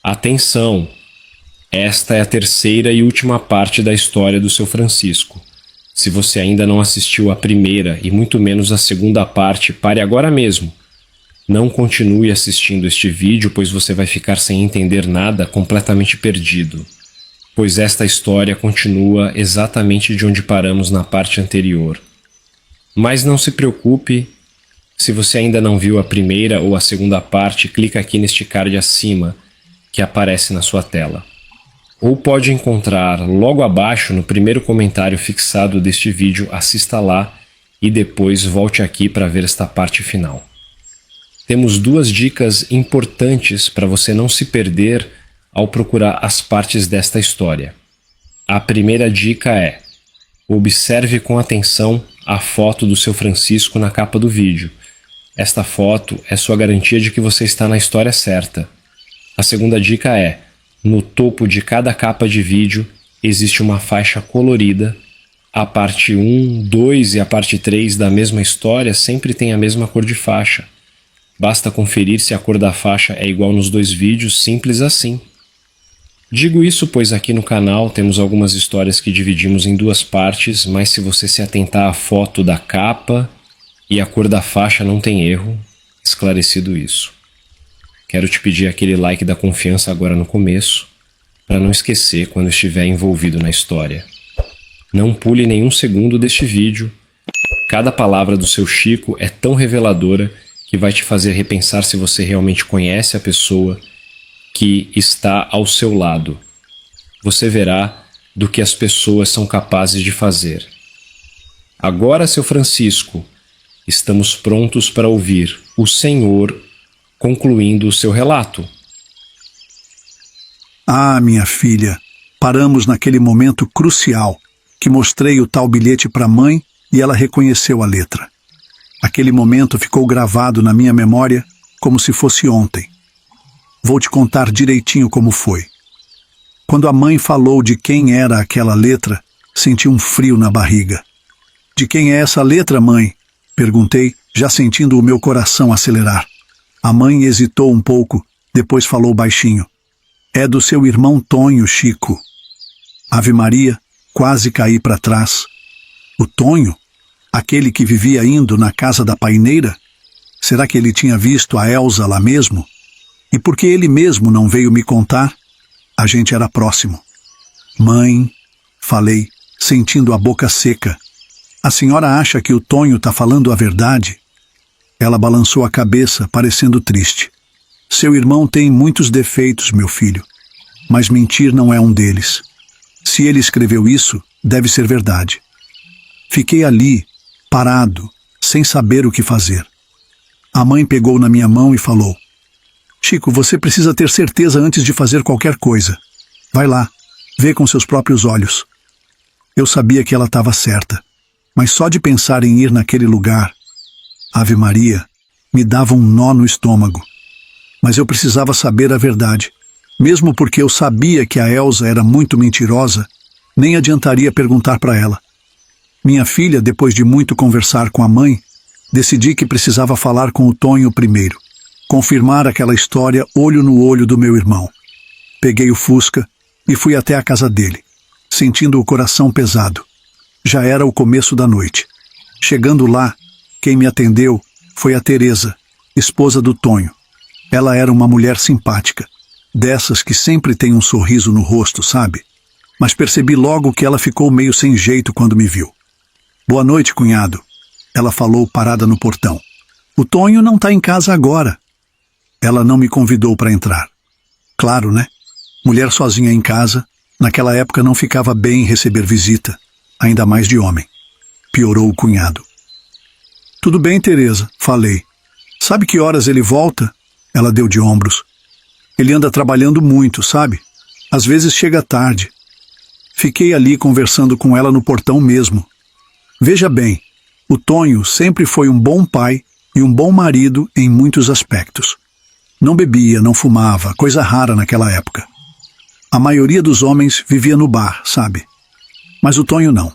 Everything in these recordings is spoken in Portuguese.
Atenção! Esta é a terceira e última parte da história do seu Francisco. Se você ainda não assistiu a primeira e muito menos a segunda parte, pare agora mesmo. Não continue assistindo este vídeo, pois você vai ficar sem entender nada, completamente perdido. Pois esta história continua exatamente de onde paramos na parte anterior. Mas não se preocupe, se você ainda não viu a primeira ou a segunda parte, clica aqui neste card acima, que aparece na sua tela. Ou pode encontrar logo abaixo no primeiro comentário fixado deste vídeo, assista lá e depois volte aqui para ver esta parte final. Temos duas dicas importantes para você não se perder ao procurar as partes desta história. A primeira dica é: observe com atenção a foto do seu Francisco na capa do vídeo. Esta foto é sua garantia de que você está na história certa. A segunda dica é: no topo de cada capa de vídeo existe uma faixa colorida. A parte 1, 2 e a parte 3 da mesma história sempre tem a mesma cor de faixa. Basta conferir se a cor da faixa é igual nos dois vídeos, simples assim. Digo isso pois aqui no canal temos algumas histórias que dividimos em duas partes, mas se você se atentar à foto da capa e a cor da faixa não tem erro, esclarecido isso. Quero te pedir aquele like da confiança agora no começo, para não esquecer quando estiver envolvido na história. Não pule nenhum segundo deste vídeo. Cada palavra do seu Chico é tão reveladora que vai te fazer repensar se você realmente conhece a pessoa que está ao seu lado. Você verá do que as pessoas são capazes de fazer. Agora, seu Francisco, estamos prontos para ouvir o Senhor concluindo o seu relato. Ah, minha filha, paramos naquele momento crucial que mostrei o tal bilhete para a mãe e ela reconheceu a letra. Aquele momento ficou gravado na minha memória como se fosse ontem. Vou te contar direitinho como foi. Quando a mãe falou de quem era aquela letra, senti um frio na barriga. De quem é essa letra, mãe? Perguntei, já sentindo o meu coração acelerar. A mãe hesitou um pouco, depois falou baixinho. É do seu irmão Tonho, Chico. Ave Maria, quase caí para trás. O Tonho? Aquele que vivia indo na casa da paineira? Será que ele tinha visto a Elsa lá mesmo? E por que ele mesmo não veio me contar? A gente era próximo. Mãe, falei, sentindo a boca seca. A senhora acha que o Tonho está falando a verdade? Ela balançou a cabeça, parecendo triste. Seu irmão tem muitos defeitos, meu filho, mas mentir não é um deles. Se ele escreveu isso, deve ser verdade. Fiquei ali, parado, sem saber o que fazer. A mãe pegou na minha mão e falou: Chico, você precisa ter certeza antes de fazer qualquer coisa. Vai lá, vê com seus próprios olhos. Eu sabia que ela estava certa, mas só de pensar em ir naquele lugar, Ave Maria, me dava um nó no estômago. Mas eu precisava saber a verdade. Mesmo porque eu sabia que a Elsa era muito mentirosa, nem adiantaria perguntar para ela. Minha filha, depois de muito conversar com a mãe, decidi que precisava falar com o Tonho primeiro, confirmar aquela história olho no olho do meu irmão. Peguei o Fusca e fui até a casa dele, sentindo o coração pesado. Já era o começo da noite. Chegando lá, quem me atendeu foi a Teresa, esposa do Tonho. Ela era uma mulher simpática, dessas que sempre tem um sorriso no rosto, sabe? Mas percebi logo que ela ficou meio sem jeito quando me viu. Boa noite, cunhado. Ela falou parada no portão. O Tonho não está em casa agora. Ela não me convidou para entrar. Claro, né? Mulher sozinha em casa, naquela época não ficava bem receber visita, ainda mais de homem. Piorou o cunhado. Tudo bem, Teresa, falei. Sabe que horas ele volta? Ela deu de ombros. Ele anda trabalhando muito, sabe? Às vezes chega tarde. Fiquei ali conversando com ela no portão mesmo. Veja bem, o Tonho sempre foi um bom pai e um bom marido em muitos aspectos. Não bebia, não fumava, coisa rara naquela época. A maioria dos homens vivia no bar, sabe? Mas o Tonho não.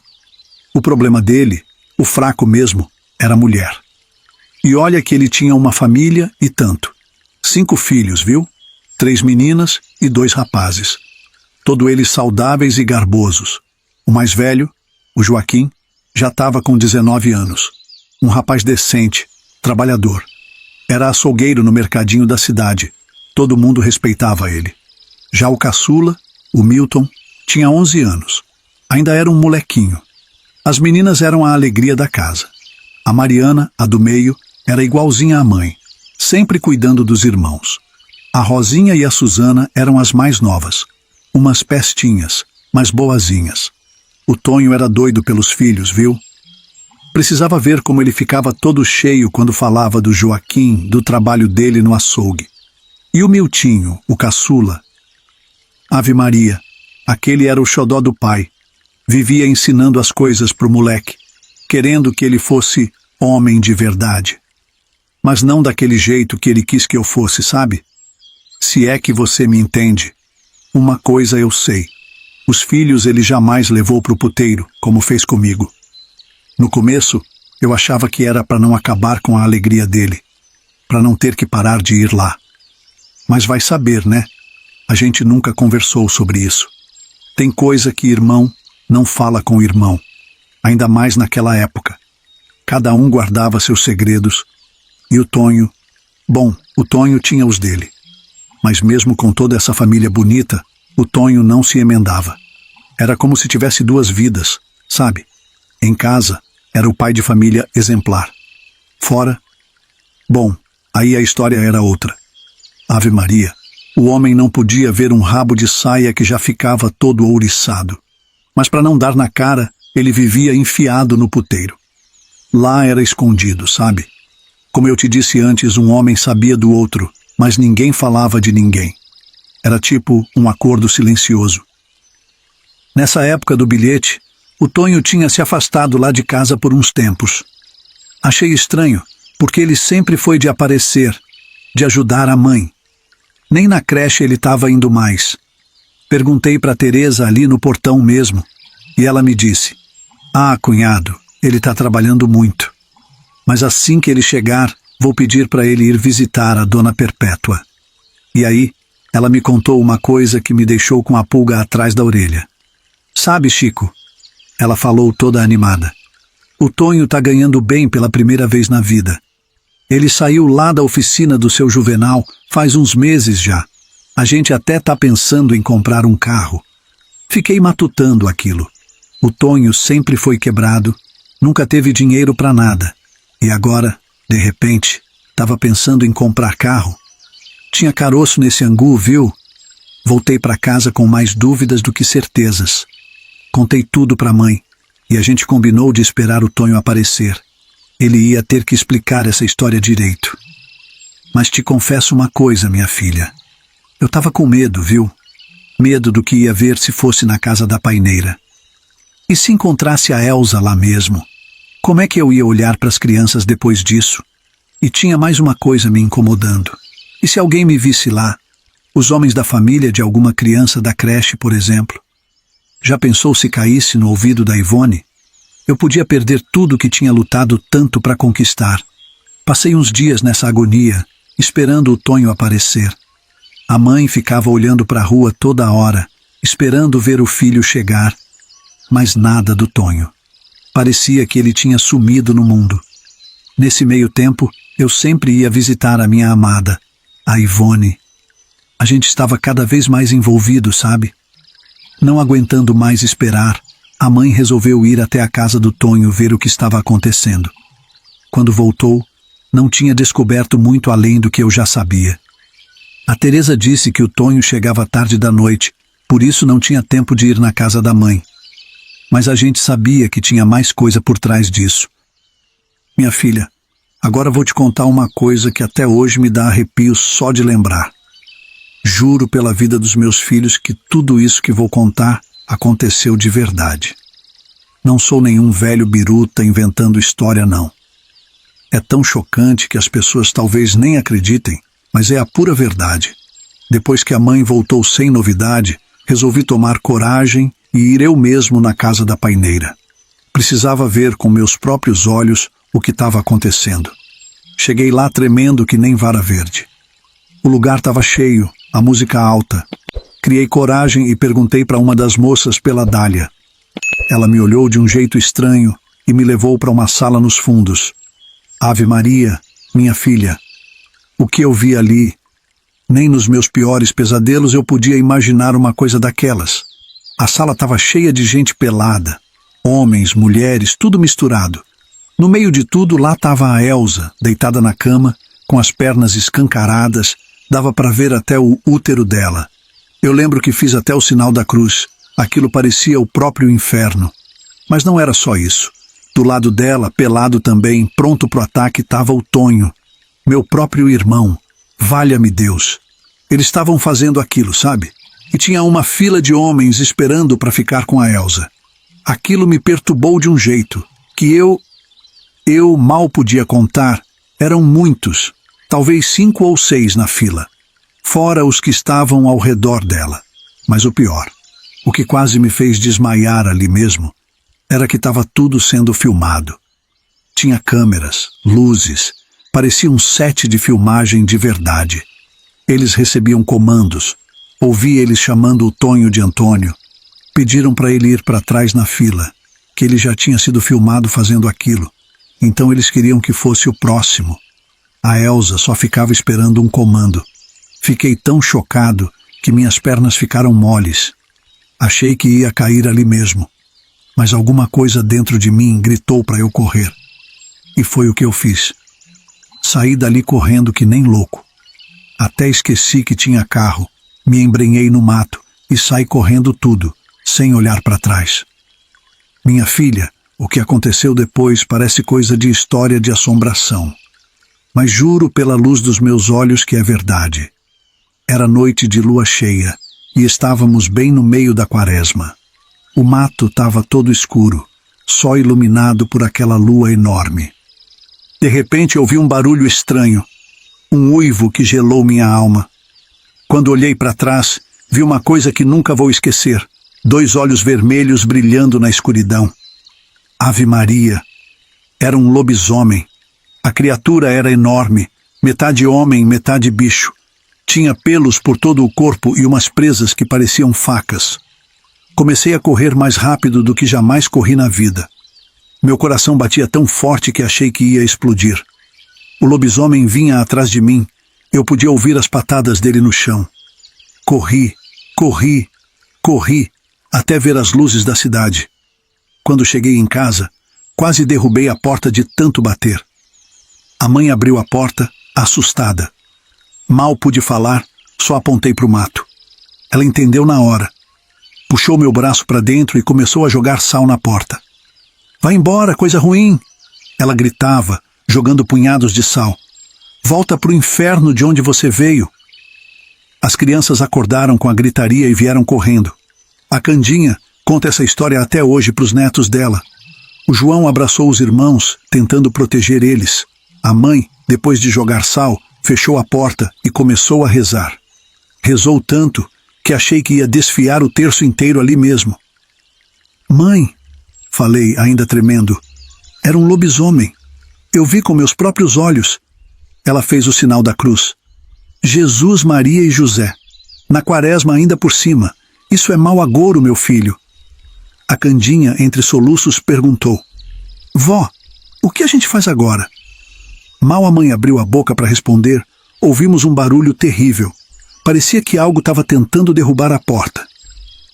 O problema dele, o fraco mesmo, era a mulher. E olha que ele tinha uma família e tanto. 5 filhos, viu? 3 meninas e 2 rapazes, todos eles saudáveis e garbosos. O mais velho, o Joaquim, já estava com 19 anos. Um rapaz decente, trabalhador. Era açougueiro no mercadinho da cidade. Todo mundo respeitava ele. Já o caçula, o Milton, tinha 11 anos. Ainda era um molequinho. As meninas eram a alegria da casa. A Mariana, a do meio, era igualzinha à mãe, sempre cuidando dos irmãos. A Rosinha e a Suzana eram as mais novas. Umas pestinhas, mas boazinhas. O Tonho era doido pelos filhos, viu? Precisava ver como ele ficava todo cheio quando falava do Joaquim, do trabalho dele no açougue. E o Miltinho, o caçula? Ave Maria, aquele era o xodó do pai. Vivia ensinando as coisas pro moleque, querendo que ele fosse homem de verdade. Mas não daquele jeito que ele quis que eu fosse, sabe? Se é que você me entende. Uma coisa eu sei. Os filhos ele jamais levou pro puteiro, como fez comigo. No começo, eu achava que era para não acabar com a alegria dele, para não ter que parar de ir lá. Mas vai saber, né? A gente nunca conversou sobre isso. Tem coisa que irmão não fala com irmão, ainda mais naquela época. Cada um guardava seus segredos, e o Tonho... Bom, o Tonho tinha os dele. Mas mesmo com toda essa família bonita, o Tonho não se emendava. Era como se tivesse 2 vidas, sabe? Em casa, era o pai de família exemplar. Fora... Bom, aí a história era outra. Ave Maria, o homem não podia ver um rabo de saia que já ficava todo ouriçado. Mas para não dar na cara, ele vivia enfiado no puteiro. Lá era escondido, sabe? Como eu te disse antes, um homem sabia do outro, mas ninguém falava de ninguém. Era tipo um acordo silencioso. Nessa época do bilhete, o Tonho tinha se afastado lá de casa por uns tempos. Achei estranho, porque ele sempre foi de aparecer, de ajudar a mãe. Nem na creche ele estava indo mais. Perguntei para Teresa ali no portão mesmo, e ela me disse: "Ah, cunhado, ele está trabalhando muito. Mas assim que ele chegar, vou pedir para ele ir visitar a Dona Perpétua." E aí, ela me contou uma coisa que me deixou com a pulga atrás da orelha. "Sabe, Chico?" Ela falou toda animada. "O Tonho está ganhando bem pela primeira vez na vida. Ele saiu lá da oficina do seu Juvenal faz uns meses já. A gente até está pensando em comprar um carro." Fiquei matutando aquilo. O Tonho sempre foi quebrado, nunca teve dinheiro para nada. E agora, de repente, estava pensando em comprar carro. Tinha caroço nesse angu, viu? Voltei para casa com mais dúvidas do que certezas. Contei tudo para a mãe, e a gente combinou de esperar o Tonho aparecer. Ele ia ter que explicar essa história direito. Mas te confesso uma coisa, minha filha. Eu estava com medo, viu? Medo do que ia ver se fosse na casa da paineira. E se encontrasse a Elsa lá mesmo? Como é que eu ia olhar para as crianças depois disso? E tinha mais uma coisa me incomodando. E se alguém me visse lá? Os homens da família de alguma criança da creche, por exemplo? Já pensou se caísse no ouvido da Ivone? Eu podia perder tudo que tinha lutado tanto para conquistar. Passei uns dias nessa agonia, esperando o Tonho aparecer. A mãe ficava olhando para a rua toda hora, esperando ver o filho chegar. Mas nada do Tonho. Parecia que ele tinha sumido no mundo. Nesse meio tempo, eu sempre ia visitar a minha amada, a Ivone. A gente estava cada vez mais envolvido, sabe? Não aguentando mais esperar, a mãe resolveu ir até a casa do Tonho ver o que estava acontecendo. Quando voltou, não tinha descoberto muito além do que eu já sabia. A Teresa disse que o Tonho chegava tarde da noite, por isso não tinha tempo de ir na casa da mãe. Mas a gente sabia que tinha mais coisa por trás disso. Minha filha, agora vou te contar uma coisa que até hoje me dá arrepio só de lembrar. Juro pela vida dos meus filhos que tudo isso que vou contar aconteceu de verdade. Não sou nenhum velho biruta inventando história, não. É tão chocante que as pessoas talvez nem acreditem, mas é a pura verdade. Depois que a mãe voltou sem novidade, resolvi tomar coragem e ir eu mesmo na casa da paineira. Precisava ver com meus próprios olhos o que estava acontecendo. Cheguei lá tremendo que nem vara verde. O lugar estava cheio, a música alta. Criei coragem e perguntei para uma das moças pela Dália. Ela me olhou de um jeito estranho e me levou para uma sala nos fundos. Ave Maria, minha filha. O que eu vi ali? Nem nos meus piores pesadelos eu podia imaginar uma coisa daquelas. A sala estava cheia de gente pelada. Homens, mulheres, tudo misturado. No meio de tudo, lá estava a Elsa, deitada na cama, com as pernas escancaradas, dava para ver até o útero dela. Eu lembro que fiz até o sinal da cruz. Aquilo parecia o próprio inferno. Mas não era só isso. Do lado dela, pelado também, pronto pro ataque, estava o Tonho, meu próprio irmão. Valha-me Deus. Eles estavam fazendo aquilo, sabe? E tinha uma fila de homens esperando para ficar com a Elsa. Aquilo me perturbou de um jeito que eu mal podia contar. Eram muitos, talvez 5 ou 6 na fila, fora os que estavam ao redor dela. Mas o pior, o que quase me fez desmaiar ali mesmo, era que estava tudo sendo filmado. Tinha câmeras, luzes, parecia um set de filmagem de verdade. Eles recebiam comandos, ouvi eles chamando o Tonho de Antônio. Pediram para ele ir para trás na fila, que ele já tinha sido filmado fazendo aquilo. Então eles queriam que fosse o próximo. A Elsa só ficava esperando um comando. Fiquei tão chocado que minhas pernas ficaram moles. Achei que ia cair ali mesmo. Mas alguma coisa dentro de mim gritou para eu correr. E foi o que eu fiz. Saí dali correndo que nem louco. Até esqueci que tinha carro, me embrenhei no mato e saí correndo tudo, sem olhar para trás. Minha filha, o que aconteceu depois parece coisa de história de assombração. Mas juro pela luz dos meus olhos que é verdade. Era noite de lua cheia e estávamos bem no meio da quaresma. O mato estava todo escuro, só iluminado por aquela lua enorme. De repente ouvi um barulho estranho, um uivo que gelou minha alma. Quando olhei para trás, vi uma coisa que nunca vou esquecer, 2 olhos vermelhos brilhando na escuridão. Ave Maria! Era um lobisomem. A criatura era enorme, metade homem, metade bicho. Tinha pelos por todo o corpo e umas presas que pareciam facas. Comecei a correr mais rápido do que jamais corri na vida. Meu coração batia tão forte que achei que ia explodir. O lobisomem vinha atrás de mim. Eu podia ouvir as patadas dele no chão. Corri, corri, corri, até ver as luzes da cidade. Quando cheguei em casa, quase derrubei a porta de tanto bater. A mãe abriu a porta, assustada. Mal pude falar, só apontei para o mato. Ela entendeu na hora. Puxou meu braço para dentro e começou a jogar sal na porta. Vai embora, coisa ruim! Ela gritava, jogando punhados de sal. Volta pro inferno de onde você veio. As crianças acordaram com a gritaria e vieram correndo. A Candinha conta essa história até hoje para os netos dela. O João abraçou os irmãos, tentando proteger eles. A mãe, depois de jogar sal, fechou a porta e começou a rezar. Rezou tanto que achei que ia desfiar o terço inteiro ali mesmo. Mãe, falei, ainda tremendo, era um lobisomem. Eu vi com meus próprios olhos. Ela fez o sinal da cruz. Jesus, Maria e José. Na quaresma ainda por cima. Isso é mau agouro, meu filho. A Candinha, entre soluços, perguntou. Vó, o que a gente faz agora? Mal a mãe abriu a boca para responder, ouvimos um barulho terrível. Parecia que algo estava tentando derrubar a porta.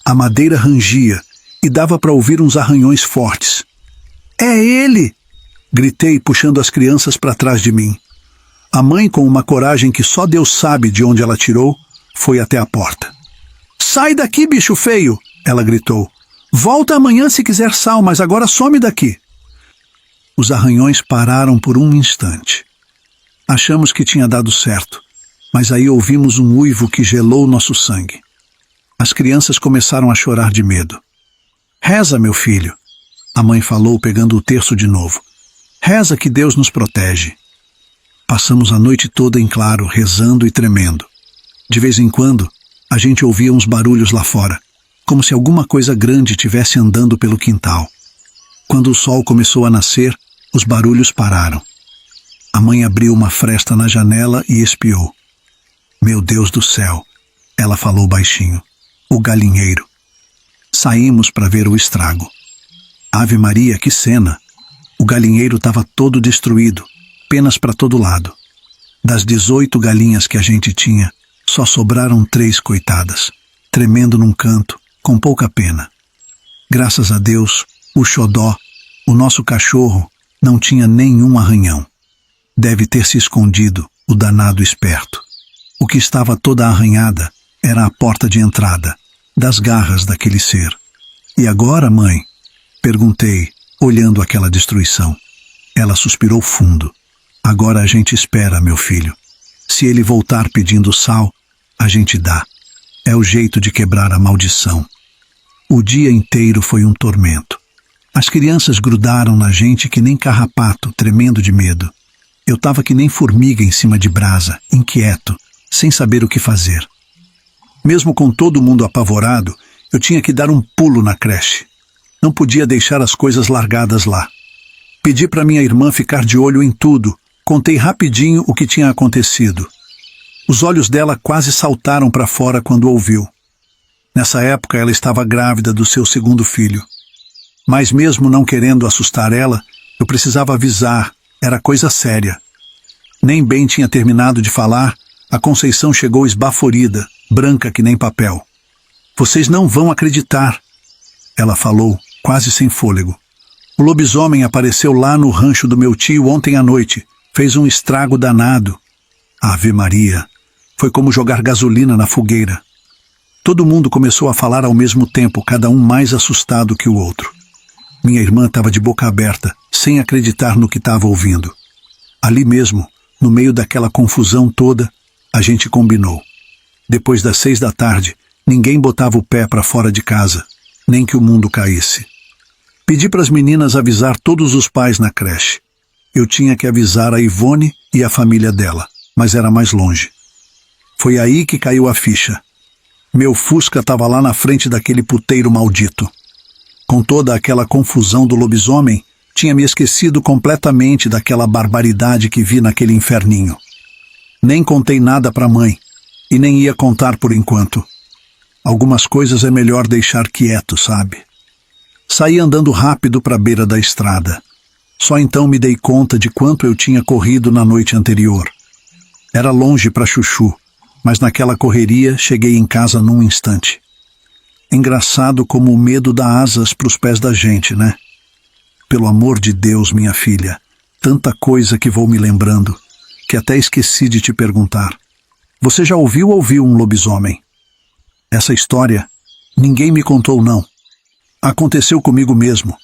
A madeira rangia e dava para ouvir uns arranhões fortes. É ele! Gritei, puxando as crianças para trás de mim. A mãe, com uma coragem que só Deus sabe de onde ela tirou, foi até a porta. Sai daqui, bicho feio! Ela gritou. Volta amanhã se quiser sal, mas agora some daqui. Os arranhões pararam por um instante. Achamos que tinha dado certo, mas aí ouvimos um uivo que gelou nosso sangue. As crianças começaram a chorar de medo. Reza, meu filho, a mãe falou, pegando o terço de novo. Reza que Deus nos protege. Passamos a noite toda em claro, rezando e tremendo. De vez em quando, a gente ouvia uns barulhos lá fora, como se alguma coisa grande estivesse andando pelo quintal. Quando o sol começou a nascer, os barulhos pararam. A mãe abriu uma fresta na janela e espiou. Meu Deus do céu, Ela falou baixinho. O galinheiro. Saímos para ver o estrago. Ave Maria, que cena! O galinheiro estava todo destruído, penas para todo lado. Das 18 galinhas que a gente tinha, só sobraram 3 coitadas, tremendo num canto, com pouca pena. Graças a Deus, o Xodó, o nosso cachorro, não tinha nenhum arranhão. Deve ter se escondido, o danado esperto. O que estava toda arranhada era a porta de entrada, das garras daquele ser. E agora, mãe? Perguntei, olhando aquela destruição. Ela suspirou fundo. Agora a gente espera, meu filho. Se ele voltar pedindo sal, a gente dá. É o jeito de quebrar a maldição. O dia inteiro foi um tormento. As crianças grudaram na gente que nem carrapato, tremendo de medo. Eu estava que nem formiga em cima de brasa, inquieto, sem saber o que fazer. Mesmo com todo mundo apavorado, eu tinha que dar um pulo na creche. Não podia deixar as coisas largadas lá. Pedi para minha irmã ficar de olho em tudo. Contei rapidinho o que tinha acontecido. Os olhos dela quase saltaram para fora quando ouviu. Nessa época ela estava grávida do seu segundo filho. Mas mesmo não querendo assustar ela, eu precisava avisar, era coisa séria. Nem bem tinha terminado de falar, a Conceição chegou esbaforida, branca que nem papel. Vocês não vão acreditar, ela falou, quase sem fôlego. O lobisomem apareceu lá no rancho do meu tio ontem à noite, fez um estrago danado. Ave Maria, foi como jogar gasolina na fogueira. Todo mundo começou a falar ao mesmo tempo, cada um mais assustado que o outro. Minha irmã estava de boca aberta, sem acreditar no que estava ouvindo. Ali mesmo, no meio daquela confusão toda, a gente combinou. Depois das 6 da tarde, ninguém botava o pé para fora de casa, nem que o mundo caísse. Pedi para as meninas avisar todos os pais na creche. Eu tinha que avisar a Ivone e a família dela, mas era mais longe. Foi aí que caiu a ficha. Meu Fusca estava lá na frente daquele puteiro maldito. Com toda aquela confusão do lobisomem, tinha me esquecido completamente daquela barbaridade que vi naquele inferninho. Nem contei nada para a mãe, e nem ia contar por enquanto. Algumas coisas é melhor deixar quieto, sabe? Saí andando rápido para a beira da estrada. Só então me dei conta de quanto eu tinha corrido na noite anterior. Era longe para Chuchu, mas naquela correria cheguei em casa num instante. Engraçado como o medo dá asas para os pés da gente, né? Pelo amor de Deus, minha filha, tanta coisa que vou me lembrando, que até esqueci de te perguntar. Você já ouviu ou viu um lobisomem? Essa história, ninguém me contou não. Aconteceu comigo mesmo.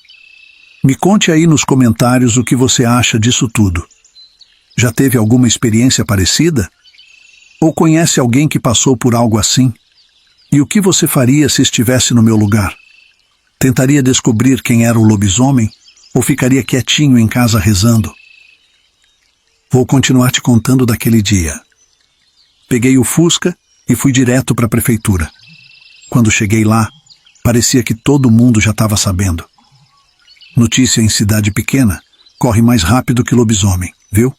Me conte aí nos comentários o que você acha disso tudo. Já teve alguma experiência parecida? Ou conhece alguém que passou por algo assim? E o que você faria se estivesse no meu lugar? Tentaria descobrir quem era o lobisomem ou ficaria quietinho em casa rezando? Vou continuar te contando daquele dia. Peguei o Fusca e fui direto para a prefeitura. Quando cheguei lá, parecia que todo mundo já estava sabendo. Notícia em cidade pequena corre mais rápido que lobisomem, viu?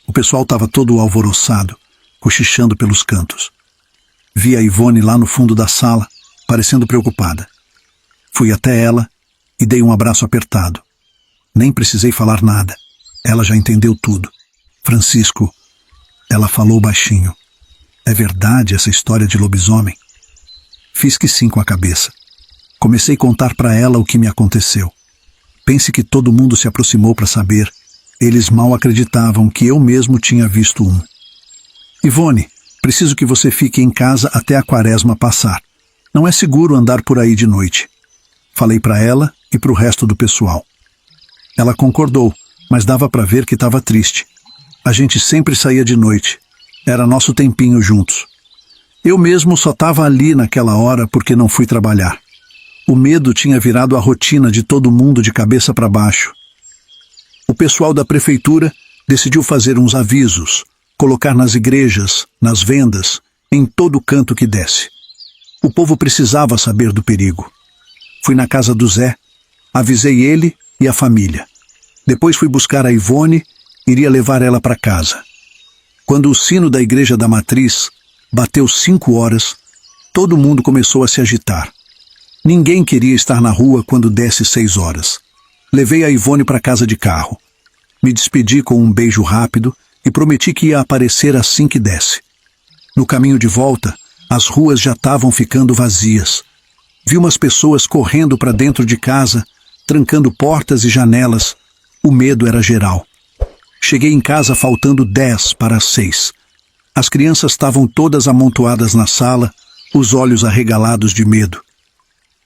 O pessoal estava todo alvoroçado, cochichando pelos cantos. Vi a Ivone lá no fundo da sala, parecendo preocupada. Fui até ela e dei um abraço apertado. Nem precisei falar nada. Ela já entendeu tudo. Francisco, ela falou baixinho. É verdade essa história de lobisomem? Fiz que sim com a cabeça. Comecei a contar para ela o que me aconteceu. Pense que todo mundo se aproximou para saber. Eles mal acreditavam que eu mesmo tinha visto um. Ivone, preciso que você fique em casa até a quaresma passar. Não é seguro andar por aí de noite. Falei para ela e para o resto do pessoal. Ela concordou, mas dava para ver que estava triste. A gente sempre saía de noite. Era nosso tempinho juntos. Eu mesmo só estava ali naquela hora porque não fui trabalhar. O medo tinha virado a rotina de todo mundo de cabeça para baixo. O pessoal da prefeitura decidiu fazer uns avisos, colocar nas igrejas, nas vendas, em todo canto que desse. O povo precisava saber do perigo. Fui na casa do Zé, avisei ele e a família. Depois fui buscar a Ivone, iria levar ela para casa. Quando o sino da igreja da Matriz Bateu 5 horas, todo mundo começou a se agitar. Ninguém queria estar na rua quando desse 6 horas. Levei a Ivone para casa de carro. Me despedi com um beijo rápido e prometi que ia aparecer assim que desse. No caminho de volta, as ruas já estavam ficando vazias. Vi umas pessoas correndo para dentro de casa, trancando portas e janelas. O medo era geral. Cheguei em casa faltando 10 para as 6. As crianças estavam todas amontoadas na sala, os olhos arregalados de medo.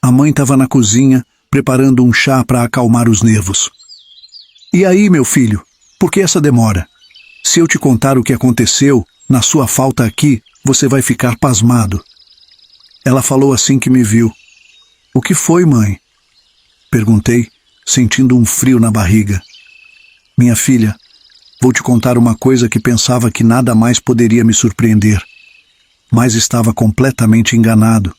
A mãe estava na cozinha, preparando um chá para acalmar os nervos. E aí, meu filho, por que essa demora? Se eu te contar o que aconteceu, na sua falta aqui, você vai ficar pasmado. Ela falou assim que me viu. O que foi, mãe? Perguntei, sentindo um frio na barriga. Minha filha, vou te contar uma coisa que pensava que nada mais poderia me surpreender. Mas estava completamente enganado.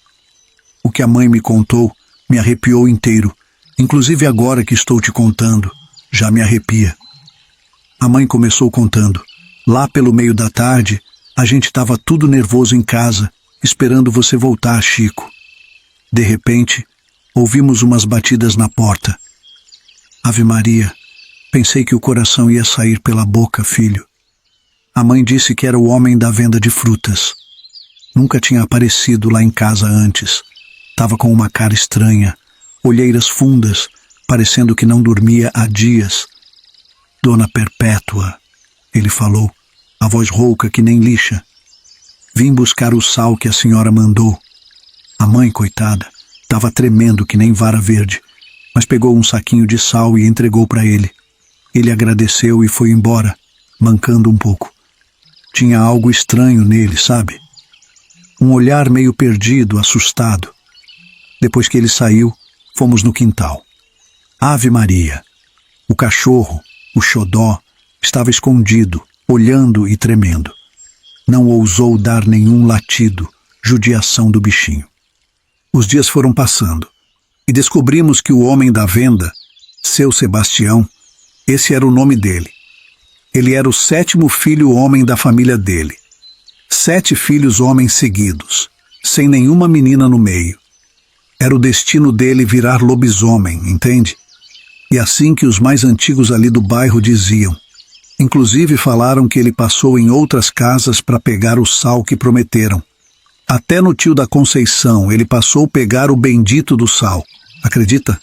O que a mãe me contou me arrepiou inteiro. Inclusive agora que estou te contando, já me arrepia. A mãe começou contando. Lá pelo meio da tarde, a gente estava tudo nervoso em casa, esperando você voltar, Chico. De repente, ouvimos umas batidas na porta. Ave Maria, pensei que o coração ia sair pela boca, filho. A mãe disse que era o homem da venda de frutas. Nunca tinha aparecido lá em casa antes. Estava com uma cara estranha, olheiras fundas, parecendo que não dormia há dias. Dona Perpétua, ele falou, a voz rouca que nem lixa. Vim buscar o sal que a senhora mandou. A mãe, coitada, estava tremendo que nem vara verde, mas pegou um saquinho de sal e entregou para ele. Ele agradeceu e foi embora, mancando um pouco. Tinha algo estranho nele, sabe? Um olhar meio perdido, assustado. Depois que ele saiu, fomos no quintal. Ave Maria! O cachorro, o xodó, estava escondido, olhando e tremendo. Não ousou dar nenhum latido, judiação do bichinho. Os dias foram passando, e descobrimos que o homem da venda, seu Sebastião, esse era o nome dele. Ele era o 7º filho homem da família dele. 7 filhos homens seguidos, sem nenhuma menina no meio. Era o destino dele virar lobisomem, entende? E assim que os mais antigos ali do bairro diziam. Inclusive falaram que ele passou em outras casas para pegar o sal que prometeram. Até no tio da Conceição ele passou pegar o bendito do sal. Acredita?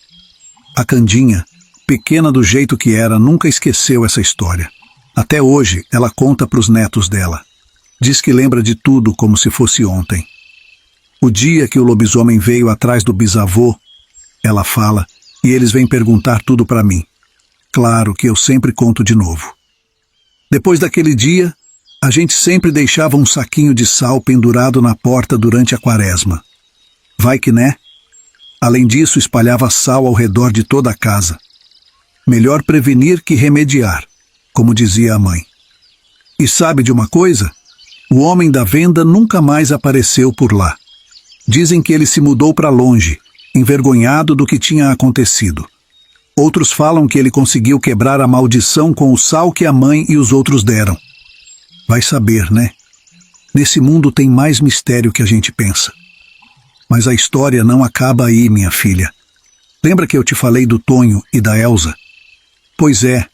A Candinha, pequena do jeito que era, nunca esqueceu essa história. Até hoje ela conta para os netos dela. Diz que lembra de tudo como se fosse ontem. O dia que o lobisomem veio atrás do bisavô, ela fala, e eles vêm perguntar tudo para mim. Claro que eu sempre conto de novo. Depois daquele dia, a gente sempre deixava um saquinho de sal pendurado na porta durante a quaresma. Vai que né? Além disso, espalhava sal ao redor de toda a casa. Melhor prevenir que remediar, como dizia a mãe. E sabe de uma coisa? O homem da venda nunca mais apareceu por lá. Dizem que ele se mudou para longe, envergonhado do que tinha acontecido. Outros falam que ele conseguiu quebrar a maldição com o sal que a mãe e os outros deram. Vai saber, né? Nesse mundo tem mais mistério que a gente pensa. Mas a história não acaba aí, minha filha. Lembra que eu te falei do Tonho e da Elsa? Pois é,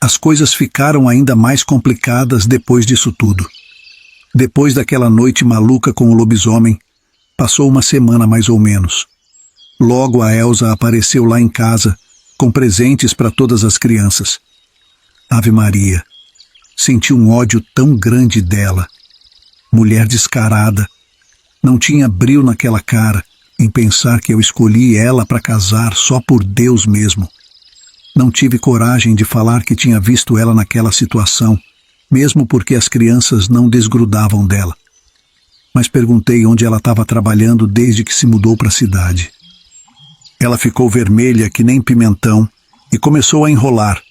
as coisas ficaram ainda mais complicadas depois disso tudo. Depois daquela noite maluca com o lobisomem, passou uma semana mais ou menos. Logo a Elsa apareceu lá em casa, com presentes para todas as crianças. Ave Maria, senti um ódio tão grande dela. Mulher descarada. Não tinha brio naquela cara em pensar que eu escolhi ela para casar só por Deus mesmo. Não tive coragem de falar que tinha visto ela naquela situação, mesmo porque as crianças não desgrudavam dela. Mas perguntei onde ela estava trabalhando desde que se mudou para a cidade. Ela ficou vermelha que nem pimentão e começou a enrolar.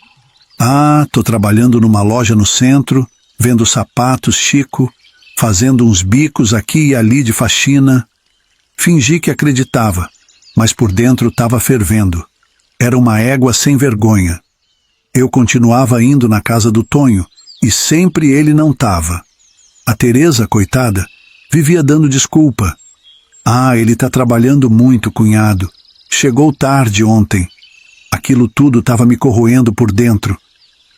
Tô trabalhando numa loja no centro, vendo sapatos, Chico, fazendo uns bicos aqui e ali de faxina. Fingi que acreditava, mas por dentro estava fervendo. Era uma égua sem vergonha. Eu continuava indo na casa do Tonho e sempre ele não estava. A Teresa, coitada, Vivia dando desculpa. Ah, ele está trabalhando muito, cunhado. Chegou tarde ontem. Aquilo tudo estava me corroendo por dentro.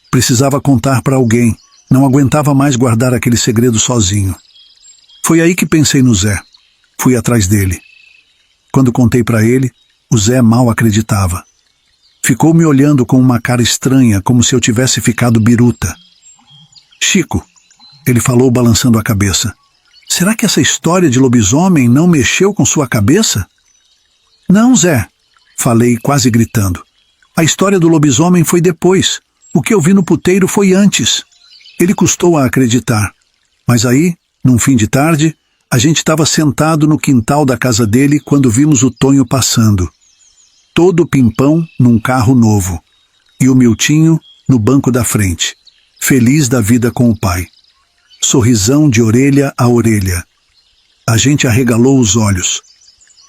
Precisava contar para alguém. Não aguentava mais guardar aquele segredo sozinho. Foi aí que pensei no Zé. Fui atrás dele. Quando contei para ele, o Zé mal acreditava. Ficou me olhando com uma cara estranha, como se eu tivesse ficado biruta. Chico, ele falou balançando a cabeça. Será que essa história de lobisomem não mexeu com sua cabeça? Não, Zé, falei quase gritando. A história do lobisomem foi depois. O que eu vi no puteiro foi antes. Ele custou a acreditar. Mas aí, num fim de tarde, a gente estava sentado no quintal da casa dele quando vimos o Tonho passando. Todo pimpão num carro novo. E o Miltinho no banco da frente, feliz da vida com o pai. Sorrisão de orelha a orelha. A gente arregalou os olhos.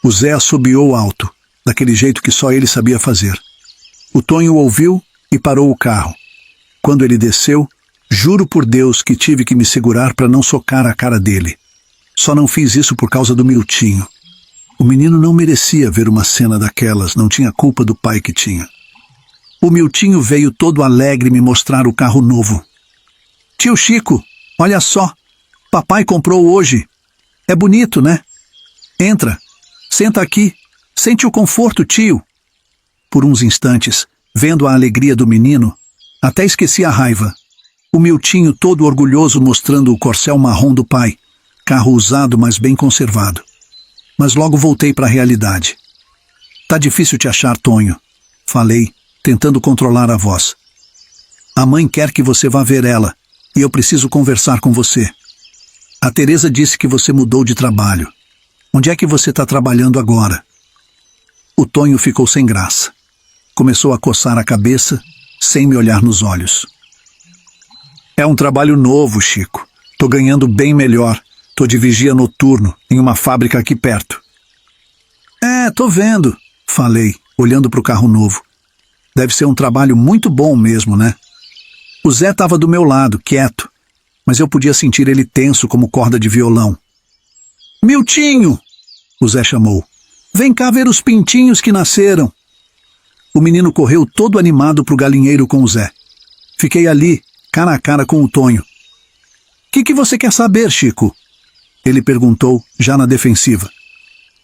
O Zé assobiou alto, daquele jeito que só ele sabia fazer. O Tonho ouviu e parou o carro. Quando ele desceu, juro por Deus que tive que me segurar para não socar a cara dele. Só não fiz isso por causa do Miltinho. O menino não merecia ver uma cena daquelas, não tinha culpa do pai que tinha. O Miltinho veio todo alegre me mostrar o carro novo. Tio Chico, olha só, papai comprou hoje. É bonito, né? Entra, senta aqui, sente o conforto, tio. Por uns instantes, vendo a alegria do menino, até esqueci a raiva. O Miltinho todo orgulhoso mostrando o corcel marrom do pai, carro usado, mas bem conservado. Mas logo voltei para a realidade. Tá difícil te achar, Tonho, falei, tentando controlar a voz. A mãe quer que você vá ver ela, e eu preciso conversar com você. A Teresa disse que você mudou de trabalho. Onde é que você está trabalhando agora? O Tonho ficou sem graça. Começou a coçar a cabeça, sem me olhar nos olhos. É um trabalho novo, Chico. Tô ganhando bem melhor. Tô de vigia noturno, em uma fábrica aqui perto. É, tô vendo, falei, olhando para o carro novo. Deve ser um trabalho muito bom mesmo, né? O Zé estava do meu lado, quieto, mas eu podia sentir ele tenso como corda de violão. Miltinho! O Zé chamou. Vem cá ver os pintinhos que nasceram. O menino correu todo animado para o galinheiro com o Zé. Fiquei ali, cara a cara com o Tonho. Que você quer saber, Chico? Ele perguntou, já na defensiva.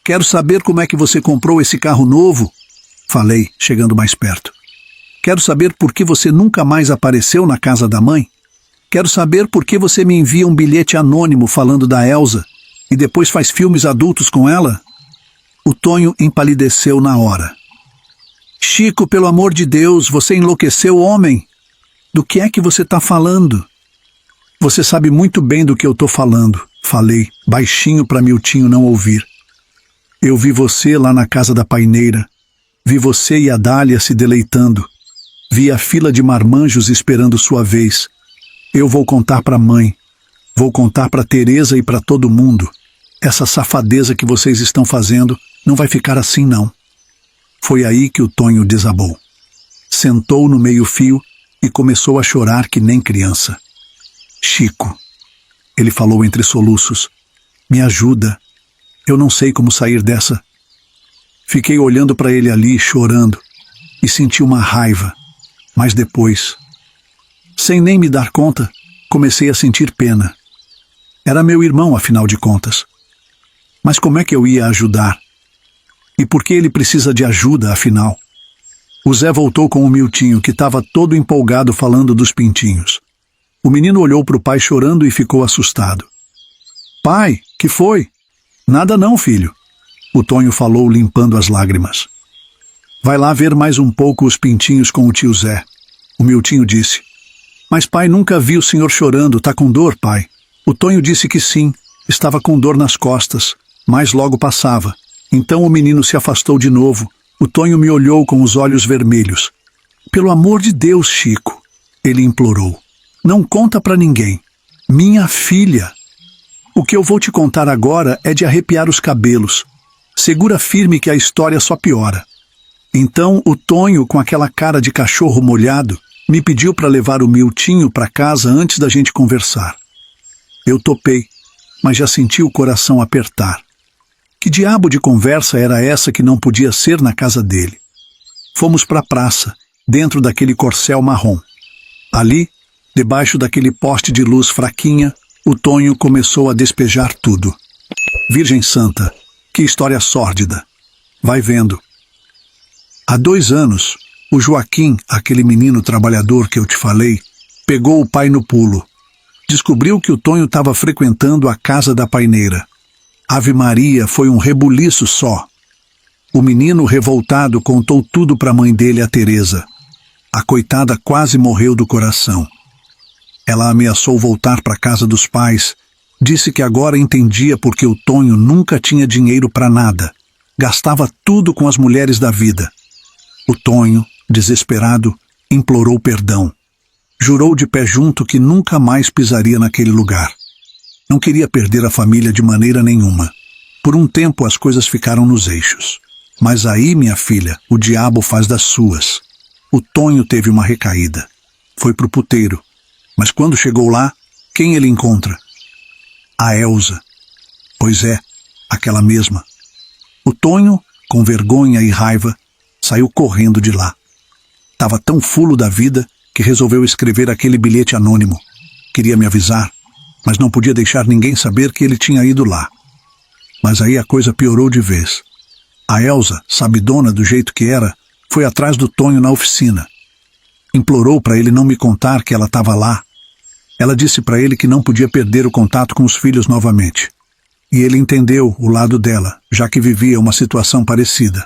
Quero saber como é que você comprou esse carro novo, falei, chegando mais perto. Quero saber por que você nunca mais apareceu na casa da mãe. Quero saber por que você me envia um bilhete anônimo falando da Elsa e depois faz filmes adultos com ela. O Tonho empalideceu na hora. Chico, pelo amor de Deus, você enlouqueceu, homem. Do que é que você está falando? Você sabe muito bem do que eu estou falando, falei, baixinho para Miltinho não ouvir. Eu vi você lá na casa da paineira. Vi você e a Dália se deleitando. Vi a fila de marmanjos esperando sua vez. Eu vou contar para a mãe. Vou contar para Teresa e para todo mundo. Essa safadeza que vocês estão fazendo não vai ficar assim, não. Foi aí que o Tonho desabou. Sentou no meio-fio e começou a chorar que nem criança. Chico, ele falou entre soluços, me ajuda. Eu não sei como sair dessa. Fiquei olhando para ele ali, chorando, e senti uma raiva. Mas depois, sem nem me dar conta, comecei a sentir pena. Era meu irmão, afinal de contas. Mas como é que eu ia ajudar? E por que ele precisa de ajuda, afinal? O Zé voltou com o Miltinho, que estava todo empolgado falando dos pintinhos. O menino olhou para o pai chorando e ficou assustado. Pai, que foi? Nada não, filho. O Tonho falou limpando as lágrimas. Vai lá ver mais um pouco os pintinhos com o tio Zé. O Miltinho disse. Mas pai, nunca vi o senhor chorando. Tá com dor, pai? O Tonho disse que sim. Estava com dor nas costas, mas logo passava. Então o menino se afastou de novo. O Tonho me olhou com os olhos vermelhos. Pelo amor de Deus, Chico, ele implorou. Não conta para ninguém. Minha filha. O que eu vou te contar agora é de arrepiar os cabelos. Segura firme que a história só piora. Então o Tonho, com aquela cara de cachorro molhado, me pediu para levar o Miltinho para casa antes da gente conversar. Eu topei. mas já senti o coração apertar. Que diabo de conversa era essa que não podia ser na casa dele? Fomos para a praça, dentro daquele corcel marrom. Ali, debaixo daquele poste de luz fraquinha, o Tonho começou a despejar tudo. Virgem Santa, que história sórdida. Vai vendo. Há 2 anos, o Joaquim, aquele menino trabalhador que eu te falei, pegou o pai no pulo. Descobriu que o Tonho estava frequentando a casa da paineira. Ave Maria, foi um rebuliço só. O menino revoltado contou tudo para a mãe dele, a Teresa. A coitada quase morreu do coração. Ela ameaçou voltar para a casa dos pais. Disse que agora entendia porque o Tonho nunca tinha dinheiro para nada. Gastava tudo com as mulheres da vida. O Tonho, desesperado, implorou perdão. Jurou de pé junto que nunca mais pisaria naquele lugar. Não queria perder a família de maneira nenhuma. Por um tempo as coisas ficaram nos eixos. Mas aí, minha filha, o diabo faz das suas. O Tonho teve uma recaída. Foi pro puteiro. Mas quando chegou lá, quem ele encontra? A Elza. Pois é, aquela mesma. O Tonho, com vergonha e raiva, saiu correndo de lá. Estava tão fulo da vida que resolveu escrever aquele bilhete anônimo. Queria me avisar, mas não podia deixar ninguém saber que ele tinha ido lá. Mas aí a coisa piorou de vez. A Elza, sabidona do jeito que era, foi atrás do Tonho na oficina. Implorou para ele não me contar que ela estava lá. Ela disse para ele que não podia perder o contato com os filhos novamente. E ele entendeu o lado dela, já que vivia uma situação parecida.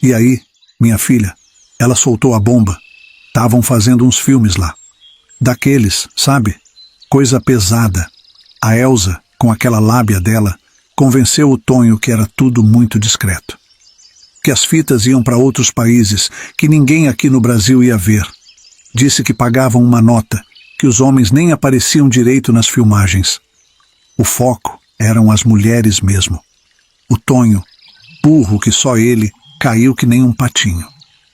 E aí, minha filha, ela soltou a bomba. Estavam fazendo uns filmes lá. Daqueles, sabe? Coisa pesada. A Elza, com aquela lábia dela, convenceu o Tonho que era tudo muito discreto. Que as fitas iam para outros países, que ninguém aqui no Brasil ia ver. Disse que pagavam uma nota, que os homens nem apareciam direito nas filmagens. O foco eram as mulheres mesmo. O Tonho, burro que só ele, caiu que nem um patinho.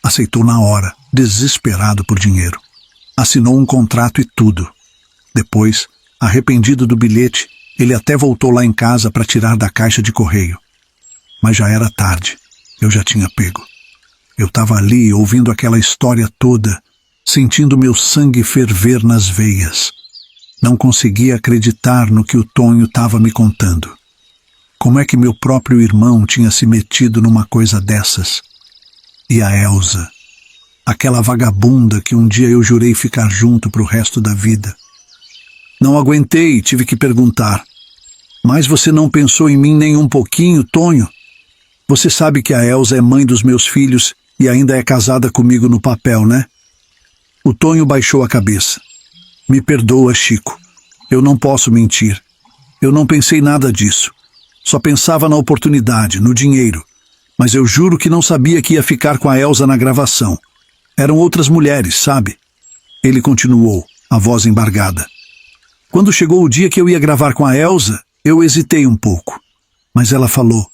Aceitou na hora, desesperado por dinheiro. Assinou um contrato e tudo. Depois, arrependido do bilhete, ele até voltou lá em casa para tirar da caixa de correio. Mas já era tarde. Eu já tinha pego. Eu estava ali ouvindo aquela história toda, sentindo meu sangue ferver nas veias. Não conseguia acreditar no que o Tonho estava me contando. Como é que meu próprio irmão tinha se metido numa coisa dessas? E a Elza, aquela vagabunda que um dia eu jurei ficar junto pro resto da vida. Não aguentei e tive que perguntar. Mas você não pensou em mim nem um pouquinho, Tonho? Você sabe que a Elza é mãe dos meus filhos e ainda é casada comigo no papel, né? O Tonho baixou a cabeça. Me perdoa, Chico. Eu não posso mentir. Eu não pensei nada disso. Só pensava na oportunidade, no dinheiro. Mas eu juro que não sabia que ia ficar com a Elza na gravação. Eram outras mulheres, sabe? Ele continuou, a voz embargada. Quando chegou o dia que eu ia gravar com a Elza, eu hesitei um pouco. Mas ela falou,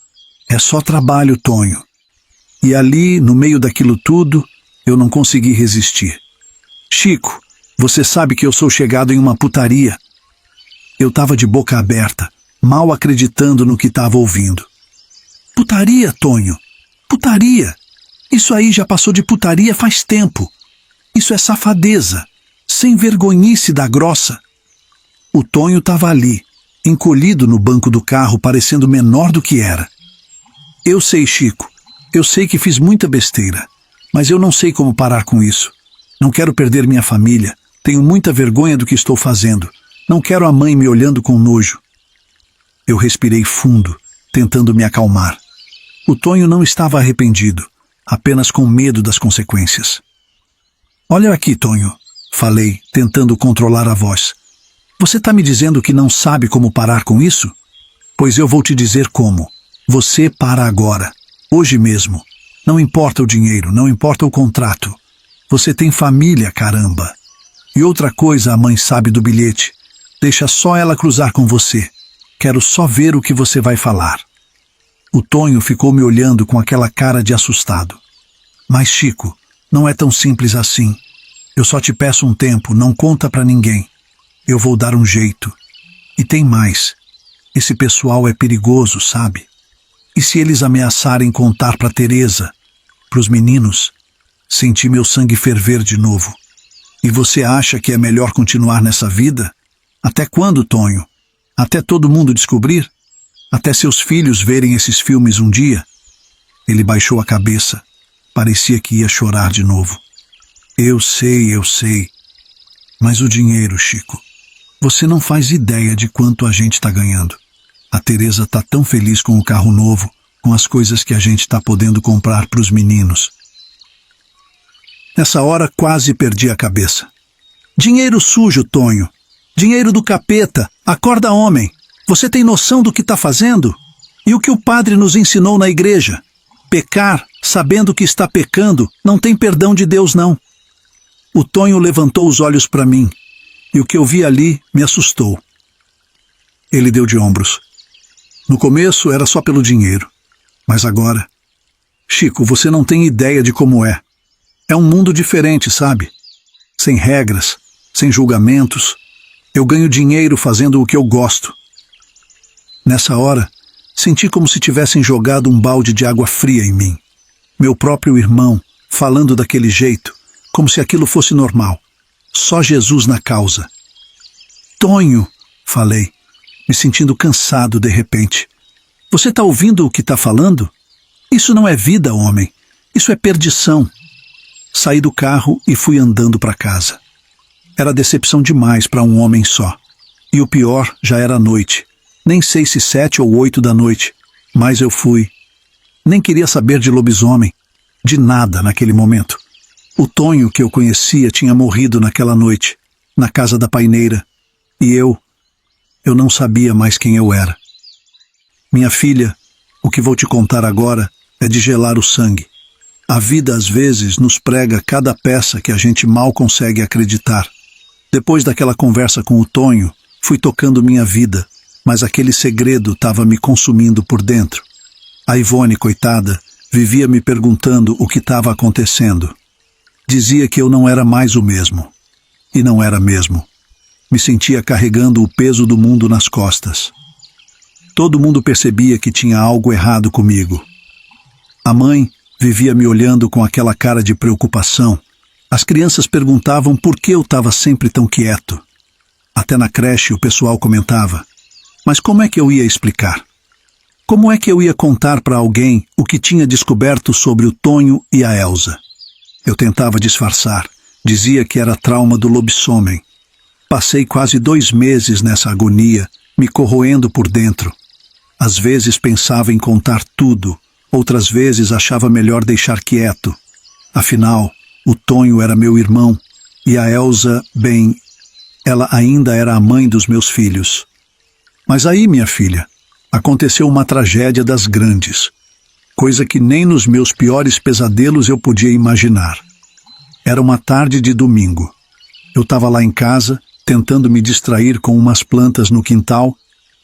é só trabalho, Tonho. E ali, no meio daquilo tudo, eu não consegui resistir. Chico, você sabe que eu sou chegado em uma putaria. Eu estava de boca aberta, mal acreditando no que estava ouvindo. Putaria, Tonho. Putaria. Isso aí já passou de putaria faz tempo. Isso é safadeza. Sem vergonhice da grossa. O Tonho estava ali, encolhido no banco do carro, parecendo menor do que era. Eu sei, Chico. Eu sei que fiz muita besteira. Mas eu não sei como parar com isso. Não quero perder minha família. Tenho muita vergonha do que estou fazendo. Não quero a mãe me olhando com nojo. Eu respirei fundo, tentando me acalmar. O Tonho não estava arrependido, apenas com medo das consequências. Olha aqui, Tonho, falei, tentando controlar a voz. Você está me dizendo que não sabe como parar com isso? Pois eu vou te dizer como. Você para agora, hoje mesmo. Não importa o dinheiro, não importa o contrato. Você tem família, caramba. E outra coisa a mãe sabe do bilhete. Deixa só ela cruzar com você. Quero só ver o que você vai falar. O Tonho ficou me olhando com aquela cara de assustado. Mas, Chico, não é tão simples assim. Eu só te peço um tempo, não conta pra ninguém. Eu vou dar um jeito. E tem mais. Esse pessoal é perigoso, sabe? E se eles ameaçarem contar para Teresa, para os meninos? Senti meu sangue ferver de novo. E você acha que é melhor continuar nessa vida? Até quando, Tonho? Até todo mundo descobrir? Até seus filhos verem esses filmes um dia? Ele baixou a cabeça. Parecia que ia chorar de novo. Eu sei. Mas o dinheiro, Chico. Você não faz ideia de quanto a gente está ganhando. A Teresa está tão feliz com o carro novo, com as coisas que a gente está podendo comprar para os meninos. Nessa hora quase perdi a cabeça. Dinheiro sujo, Tonho. Dinheiro do capeta. Acorda, homem. Você tem noção do que está fazendo? E o que o padre nos ensinou na igreja? Pecar, sabendo que está pecando, não tem perdão de Deus, não. O Tonho levantou os olhos para mim, e o que eu vi ali me assustou. Ele deu de ombros. No começo era só pelo dinheiro, mas agora... Chico, você não tem ideia de como é. É um mundo diferente, sabe? Sem regras, sem julgamentos. Eu ganho dinheiro fazendo o que eu gosto. Nessa hora, senti como se tivessem jogado um balde de água fria em mim. Meu próprio irmão, falando daquele jeito, como se aquilo fosse normal. Só Jesus na causa. Tonho, falei, me sentindo cansado de repente. Você está ouvindo o que está falando? Isso não é vida, homem. Isso é perdição. Saí do carro e fui andando para casa. Era decepção demais para um homem só. E o pior, já era noite. Nem sei se 7 ou 8 da noite, mas eu fui. Nem queria saber de lobisomem, de nada naquele momento. O Tonho que eu conhecia tinha morrido naquela noite, na casa da paineira, e eu não sabia mais quem eu era. Minha filha, o que vou te contar agora é de gelar o sangue. A vida às vezes nos prega cada peça que a gente mal consegue acreditar. Depois daquela conversa com o Tonho, fui tocando minha vida, mas aquele segredo estava me consumindo por dentro. A Ivone, coitada, vivia me perguntando o que estava acontecendo. Dizia que eu não era mais o mesmo. E não era mesmo. Me sentia carregando o peso do mundo nas costas. Todo mundo percebia que tinha algo errado comigo. A mãe vivia me olhando com aquela cara de preocupação. As crianças perguntavam por que eu estava sempre tão quieto. Até na creche o pessoal comentava. Mas como é que eu ia explicar? Como é que eu ia contar para alguém o que tinha descoberto sobre o Tonho e a Elsa? Eu tentava disfarçar, dizia que era trauma do lobisomem. Passei quase 2 meses nessa agonia, me corroendo por dentro. Às vezes pensava em contar tudo, outras vezes achava melhor deixar quieto. Afinal, o Tonho era meu irmão, e a Elsa, bem, ela ainda era a mãe dos meus filhos. Mas aí, minha filha, aconteceu uma tragédia das grandes, coisa que nem nos meus piores pesadelos eu podia imaginar. Era uma tarde de domingo. Eu estava lá em casa, tentando me distrair com umas plantas no quintal,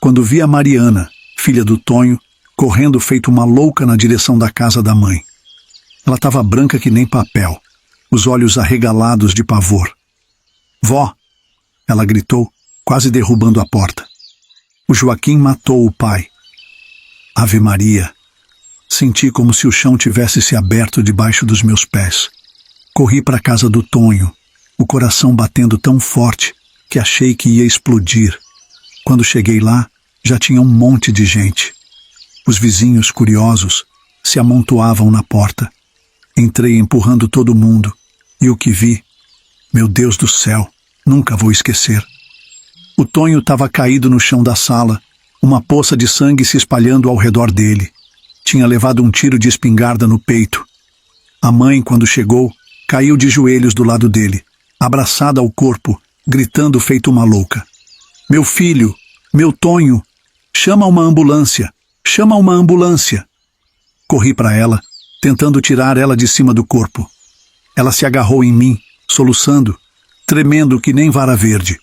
quando vi a Mariana, filha do Tonho, correndo feito uma louca na direção da casa da mãe. Ela estava branca que nem papel, os olhos arregalados de pavor. Vó! Ela gritou, quase derrubando a porta. O Joaquim matou o pai. Ave Maria! Senti como se o chão tivesse se aberto debaixo dos meus pés. Corri para a casa do Tonho, o coração batendo tão forte que achei que ia explodir. Quando cheguei lá, já tinha um monte de gente. Os vizinhos, curiosos, se amontoavam na porta. Entrei empurrando todo mundo, e o que vi, meu Deus do céu, nunca vou esquecer. O Tonho estava caído no chão da sala, uma poça de sangue se espalhando ao redor dele. Tinha levado um tiro de espingarda no peito. A mãe, quando chegou, caiu de joelhos do lado dele, abraçada ao corpo, gritando feito uma louca. Meu filho, meu Tonho, chama uma ambulância, chama uma ambulância. Corri para ela, tentando tirar ela de cima do corpo. Ela se agarrou em mim, soluçando, tremendo que nem vara verde.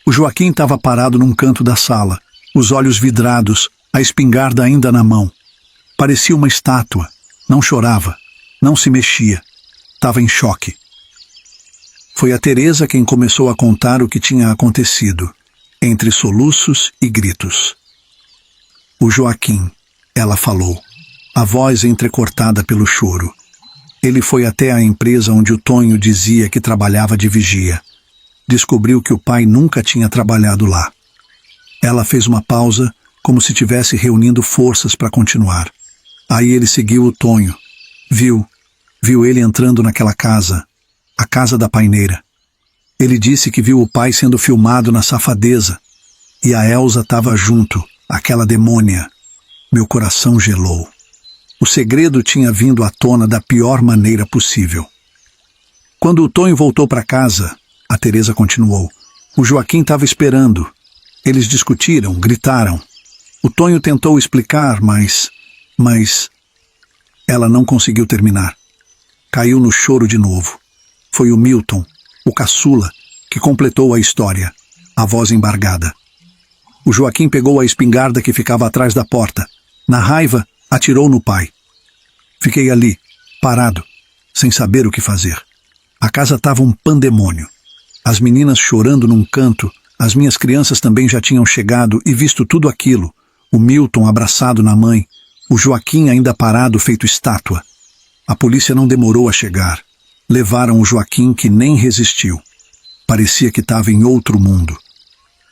O Joaquim estava parado num canto da sala, os olhos vidrados, a espingarda ainda na mão. Parecia uma estátua, não chorava, não se mexia, estava em choque. Foi a Teresa quem começou a contar o que tinha acontecido, entre soluços e gritos. O Joaquim, ela falou, a voz entrecortada pelo choro. Ele foi até a empresa onde o Tonho dizia que trabalhava de vigia. Descobriu que o pai nunca tinha trabalhado lá. Ela fez uma pausa, como se estivesse reunindo forças para continuar. Aí ele seguiu o Tonho. Viu ele entrando naquela casa, a casa da paineira. Ele disse que viu o pai sendo filmado na safadeza. E a Elza estava junto, aquela demônia. Meu coração gelou. O segredo tinha vindo à tona da pior maneira possível. Quando o Tonho voltou para casa, a Teresa continuou, o Joaquim estava esperando. Eles discutiram, gritaram. O Tonho tentou explicar, mas... Ela não conseguiu terminar. Caiu no choro de novo. Foi o Milton, o caçula, que completou a história, a voz embargada. O Joaquim pegou a espingarda que ficava atrás da porta. Na raiva, atirou no pai. Fiquei ali, parado, sem saber o que fazer. A casa estava um pandemônio. As meninas chorando num canto, as minhas crianças também já tinham chegado e visto tudo aquilo. O Milton abraçado na mãe, o Joaquim ainda parado feito estátua. A polícia não demorou a chegar. Levaram o Joaquim que nem resistiu. Parecia que estava em outro mundo.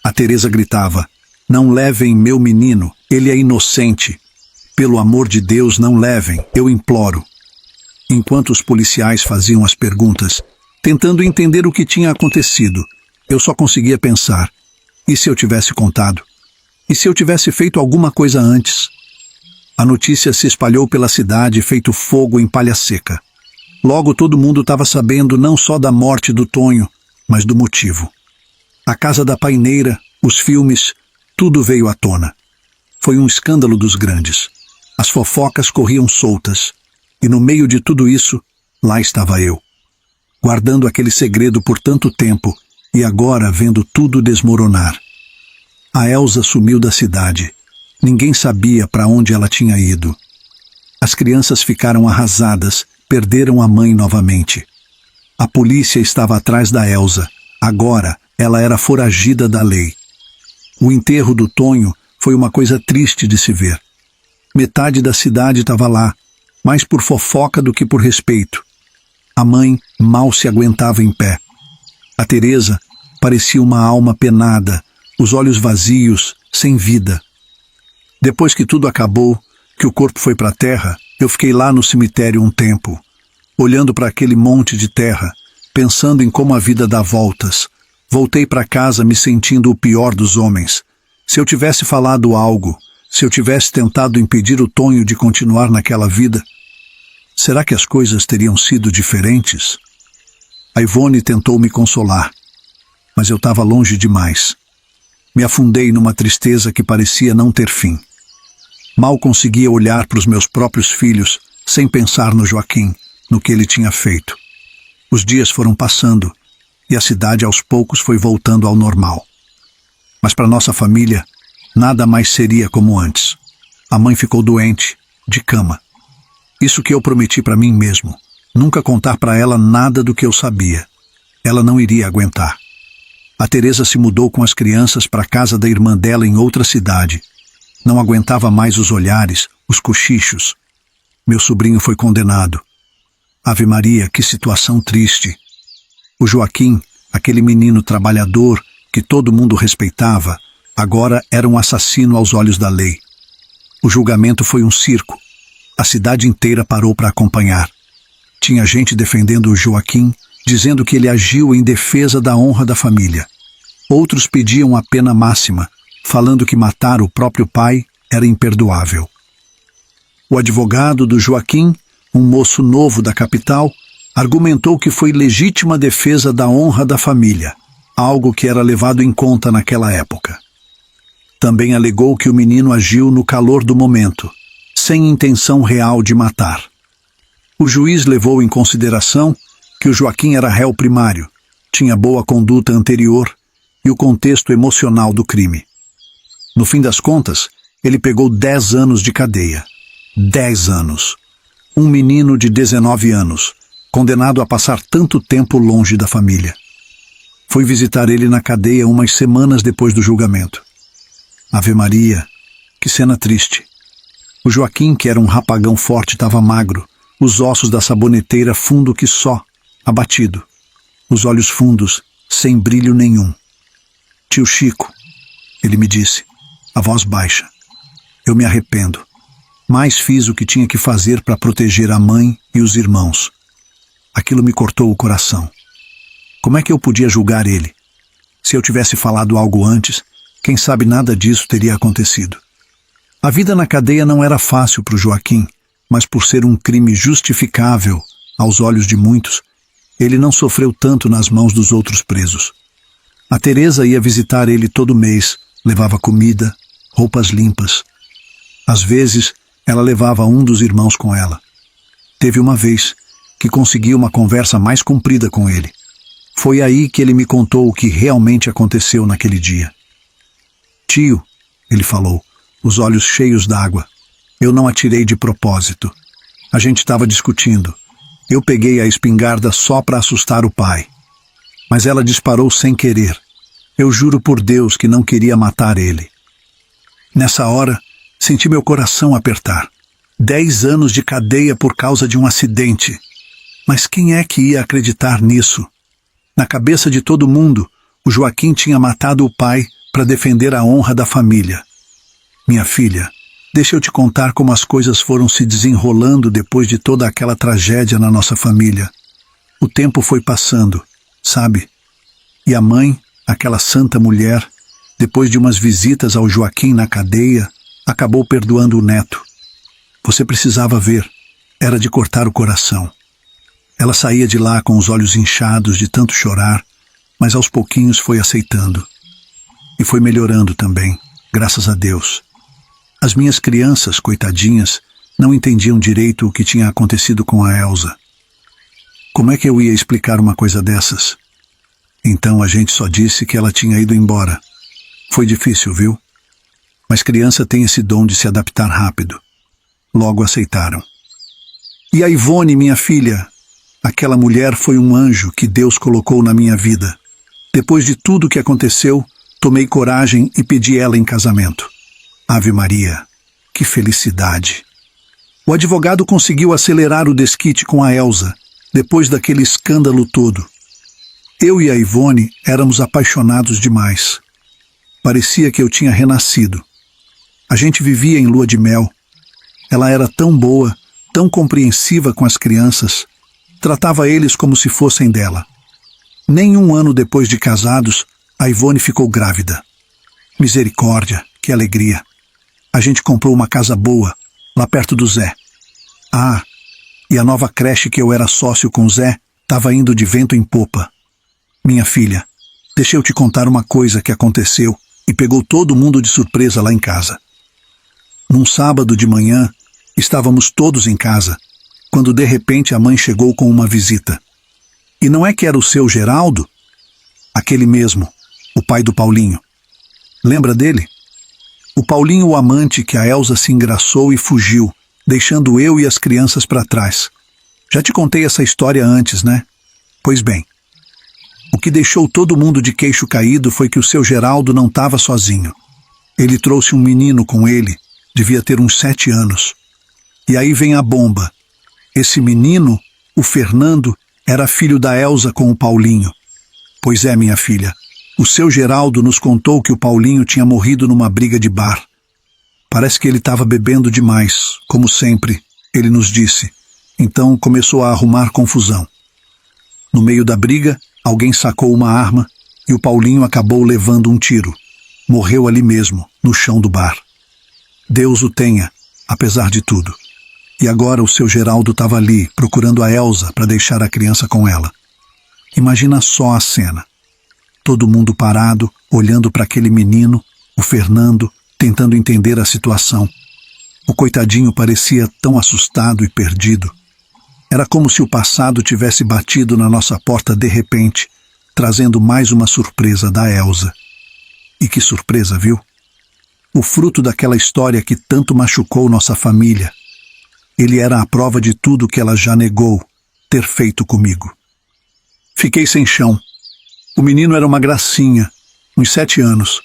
A Teresa gritava, não levem meu menino, ele é inocente. Pelo amor de Deus, não levem, eu imploro. Enquanto os policiais faziam as perguntas, tentando entender o que tinha acontecido, eu só conseguia pensar, e se eu tivesse contado? E se eu tivesse feito alguma coisa antes? A notícia se espalhou pela cidade feito fogo em palha seca. Logo todo mundo estava sabendo não só da morte do Tonho, mas do motivo. A casa da paineira, os filmes, tudo veio à tona. Foi um escândalo dos grandes. As fofocas corriam soltas. E no meio de tudo isso, lá estava eu. Guardando aquele segredo por tanto tempo e agora vendo tudo desmoronar. A Elza sumiu da cidade. Ninguém sabia para onde ela tinha ido. As crianças ficaram arrasadas, perderam a mãe novamente. A polícia estava atrás da Elza. Agora, ela era foragida da lei. O enterro do Tonho foi uma coisa triste de se ver. Metade da cidade estava lá, mais por fofoca do que por respeito. A mãe mal se aguentava em pé. A Teresa parecia uma alma penada, os olhos vazios, sem vida. Depois que tudo acabou, que o corpo foi para a terra, eu fiquei lá no cemitério um tempo, olhando para aquele monte de terra, pensando em como a vida dá voltas. Voltei para casa me sentindo o pior dos homens. Se eu tivesse falado algo, se eu tivesse tentado impedir o Tonho de continuar naquela vida, será que as coisas teriam sido diferentes? A Ivone tentou me consolar, mas eu estava longe demais. Me afundei numa tristeza que parecia não ter fim. Mal conseguia olhar para os meus próprios filhos sem pensar no Joaquim, no que ele tinha feito. Os dias foram passando e a cidade aos poucos foi voltando ao normal. Mas para nossa família, nada mais seria como antes. A mãe ficou doente, de cama. Isso que eu prometi para mim mesmo, nunca contar para ela nada do que eu sabia. Ela não iria aguentar. A Teresa se mudou com as crianças para a casa da irmã dela em outra cidade. Não aguentava mais os olhares, os cochichos. Meu sobrinho foi condenado. Ave Maria, que situação triste. O Joaquim, aquele menino trabalhador que todo mundo respeitava, agora era um assassino aos olhos da lei. O julgamento foi um circo. A cidade inteira parou para acompanhar. Tinha gente defendendo o Joaquim, dizendo que ele agiu em defesa da honra da família. Outros pediam a pena máxima, falando que matar o próprio pai era imperdoável. O advogado do Joaquim, um moço novo da capital, argumentou que foi legítima defesa da honra da família, algo que era levado em conta naquela época. Também alegou que o menino agiu no calor do momento, sem intenção real de matar. O juiz levou em consideração que o Joaquim era réu primário, tinha boa conduta anterior e o contexto emocional do crime. No fim das contas, ele pegou 10 anos de cadeia. 10 anos. Um menino de 19 anos, condenado a passar tanto tempo longe da família. Fui visitar ele na cadeia umas semanas depois do julgamento. Ave Maria, Que cena triste. O Joaquim, que era um rapagão forte, estava magro, os ossos da saboneteira fundo que só, abatido, os olhos fundos, sem brilho nenhum. Tio Chico, ele me disse, a voz baixa. Eu me arrependo. Mas fiz o que tinha que fazer para proteger a mãe e os irmãos. Aquilo me cortou o coração. Como é que eu podia julgar ele? Se eu tivesse falado algo antes, quem sabe nada disso teria acontecido. A vida na cadeia não era fácil para o Joaquim, mas por ser um crime justificável aos olhos de muitos, ele não sofreu tanto nas mãos dos outros presos. A Teresa ia visitar ele todo mês, levava comida, roupas limpas. Às vezes, ela levava um dos irmãos com ela. Teve uma vez que consegui uma conversa mais comprida com ele. Foi aí que ele me contou o que realmente aconteceu naquele dia. Tio, ele falou, os olhos cheios d'água, eu não atirei de propósito. A gente estava discutindo. Eu peguei a espingarda só para assustar o pai. Mas ela disparou sem querer. Eu juro por Deus que não queria matar ele. Nessa hora, senti meu coração apertar. 10 anos de cadeia por causa de um acidente. Mas quem é que ia acreditar nisso? Na cabeça de todo mundo, o Joaquim tinha matado o pai para defender a honra da família. Minha filha, deixa eu te contar como as coisas foram se desenrolando depois de toda aquela tragédia na nossa família. O tempo foi passando, sabe? E a mãe, aquela santa mulher, depois de umas visitas ao Joaquim na cadeia, acabou perdoando o neto. Você precisava ver, era de cortar o coração. Ela saía de lá com os olhos inchados de tanto chorar, mas aos pouquinhos foi aceitando. E foi melhorando também, graças a Deus. As minhas crianças, coitadinhas, não entendiam direito o que tinha acontecido com a Elsa. Como é que eu ia explicar uma coisa dessas? Então a gente só disse que ela tinha ido embora. Foi difícil, viu? Mas criança tem esse dom de se adaptar rápido. Logo aceitaram. E a Ivone, minha filha? Aquela mulher foi um anjo que Deus colocou na minha vida. Depois de tudo que aconteceu, tomei coragem e pedi ela em casamento. Ave Maria, que felicidade! O advogado conseguiu acelerar o desquite com a Elsa, depois daquele escândalo todo. Eu e a Ivone éramos apaixonados demais. Parecia que eu tinha renascido. A gente vivia em lua de mel. Ela era tão boa, tão compreensiva com as crianças, tratava eles como se fossem dela. Nem um ano depois de casados, a Ivone ficou grávida. Misericórdia, que alegria! A gente comprou uma casa boa, lá perto do Zé. Ah, e a nova creche que eu era sócio com o Zé estava indo de vento em popa. Minha filha, deixa eu te contar uma coisa que aconteceu e pegou todo mundo de surpresa lá em casa. Num sábado de manhã, estávamos todos em casa, quando de repente a mãe chegou com uma visita. E não é que era o seu Geraldo? Aquele mesmo, o pai do Paulinho. Lembra dele? O Paulinho, o amante que a Elsa se engraçou e fugiu, deixando eu e as crianças para trás. Já te contei essa história antes, né? Pois bem, o que deixou todo mundo de queixo caído foi que o seu Geraldo não estava sozinho. Ele trouxe um menino com ele, devia ter uns 7 anos. E aí vem a bomba. Esse menino, o Fernando, era filho da Elsa com o Paulinho. Pois é, minha filha, o seu Geraldo nos contou que o Paulinho tinha morrido numa briga de bar. Parece que ele estava bebendo demais, como sempre, ele nos disse. Então começou a arrumar confusão. No meio da briga, alguém sacou uma arma e o Paulinho acabou levando um tiro. Morreu ali mesmo, no chão do bar. Deus o tenha, apesar de tudo. E agora o seu Geraldo estava ali, procurando a Elsa para deixar a criança com ela. Imagina só a cena. Todo mundo parado, olhando para aquele menino, o Fernando, tentando entender a situação. O coitadinho parecia tão assustado e perdido. Era como se o passado tivesse batido na nossa porta de repente, trazendo mais uma surpresa da Elsa. E que surpresa, viu? O fruto daquela história que tanto machucou nossa família. Ele era a prova de tudo que ela já negou ter feito comigo. Fiquei sem chão. O menino era uma gracinha, uns 7 anos.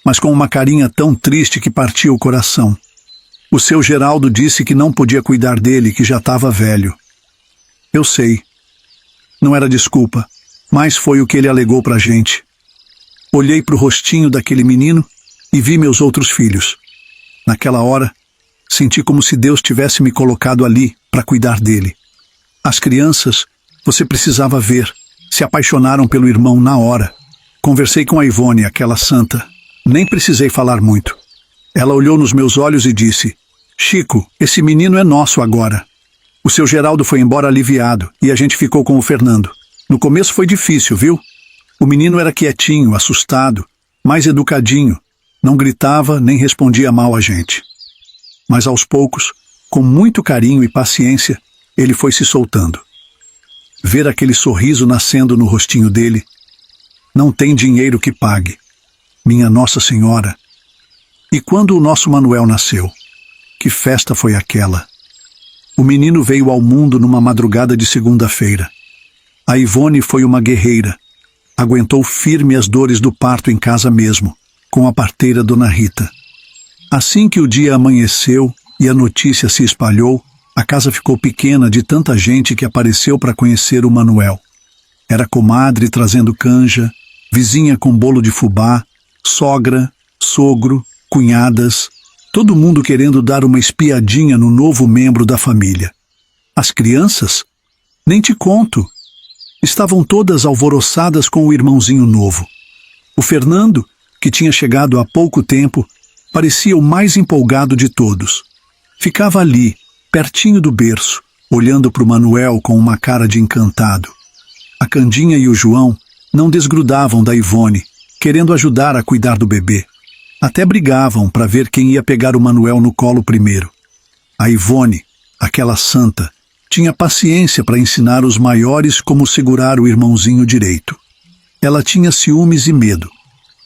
mas com uma carinha tão triste que partia o coração. O seu Geraldo disse que não podia cuidar dele, que já estava velho. Eu sei. Não era desculpa, mas foi o que ele alegou pra gente. Olhei pro rostinho daquele menino e vi meus outros filhos. Naquela hora, senti como se Deus tivesse me colocado ali para cuidar dele. As crianças, você precisava ver, se apaixonaram pelo irmão na hora. Conversei com a Ivone, aquela santa. Nem precisei falar muito. Ela olhou nos meus olhos e disse: Chico, esse menino é nosso agora. O seu Geraldo foi embora aliviado e a gente ficou com o Fernando. No começo foi difícil, viu? O menino era quietinho, assustado, mais educadinho. Não gritava nem respondia mal a gente. Mas aos poucos, com muito carinho e paciência, ele foi se soltando. Ver aquele sorriso nascendo no rostinho dele, não tem dinheiro que pague. Minha Nossa Senhora. E quando o nosso Manuel nasceu, que festa foi aquela? O menino veio ao mundo numa madrugada de segunda-feira. A Ivone foi uma guerreira. Aguentou firme as dores do parto em casa mesmo, com a parteira Dona Rita. Assim que o dia amanheceu e a notícia se espalhou, a casa ficou pequena de tanta gente que apareceu para conhecer o Manuel. Era comadre trazendo canja, vizinha com bolo de fubá, sogra, sogro, cunhadas, todo mundo querendo dar uma espiadinha no novo membro da família. As crianças? Nem te conto. Estavam todas alvoroçadas com o irmãozinho novo. O Fernando, que tinha chegado há pouco tempo, parecia o mais empolgado de todos. Ficava ali, pertinho do berço, olhando para o Manuel com uma cara de encantado. A Candinha e o João não desgrudavam da Ivone, querendo ajudar a cuidar do bebê. Até brigavam para ver quem ia pegar o Manuel no colo primeiro. A Ivone, aquela santa, tinha paciência para ensinar os maiores como segurar o irmãozinho direito. Ela tinha ciúmes e medo,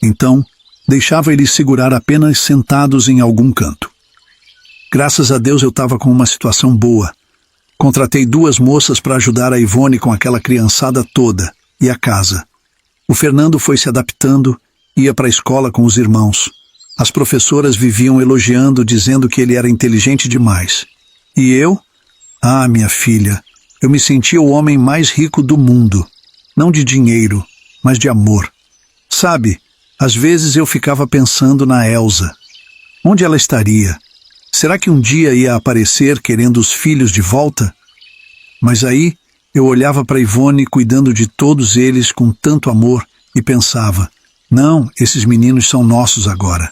então deixava eles segurar apenas sentados em algum canto. Graças a Deus eu estava com uma situação boa. Contratei 2 moças para ajudar a Ivone com aquela criançada toda e a casa. O Fernando foi se adaptando, ia para a escola com os irmãos. As professoras viviam elogiando, dizendo que ele era inteligente demais. E eu? Ah, minha filha, eu me sentia o homem mais rico do mundo. Não de dinheiro, mas de amor. Sabe, às vezes eu ficava pensando na Elsa. Onde ela estaria? Será que um dia ia aparecer querendo os filhos de volta? Mas aí eu olhava para Ivone cuidando de todos eles com tanto amor e pensava: não, esses meninos são nossos agora.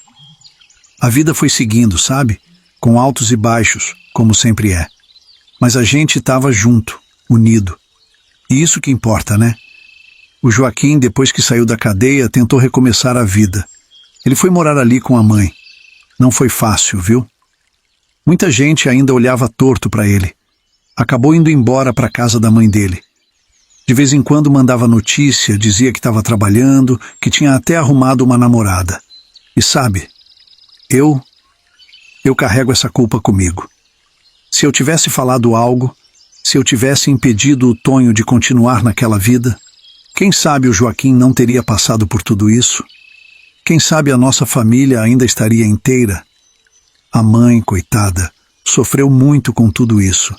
A vida foi seguindo, sabe? Com altos e baixos, como sempre é. Mas a gente estava junto, unido. E isso que importa, né? O Joaquim, depois que saiu da cadeia, tentou recomeçar a vida. Ele foi morar ali com a mãe. Não foi fácil, viu? Muita gente ainda olhava torto para ele. Acabou indo embora para a casa da mãe dele. De vez em quando mandava notícia, dizia que estava trabalhando, que tinha até arrumado uma namorada. E sabe, eu carrego essa culpa comigo. Se eu tivesse falado algo, se eu tivesse impedido o Tonho de continuar naquela vida, quem sabe o Joaquim não teria passado por tudo isso? Quem sabe a nossa família ainda estaria inteira? A mãe, coitada, sofreu muito com tudo isso.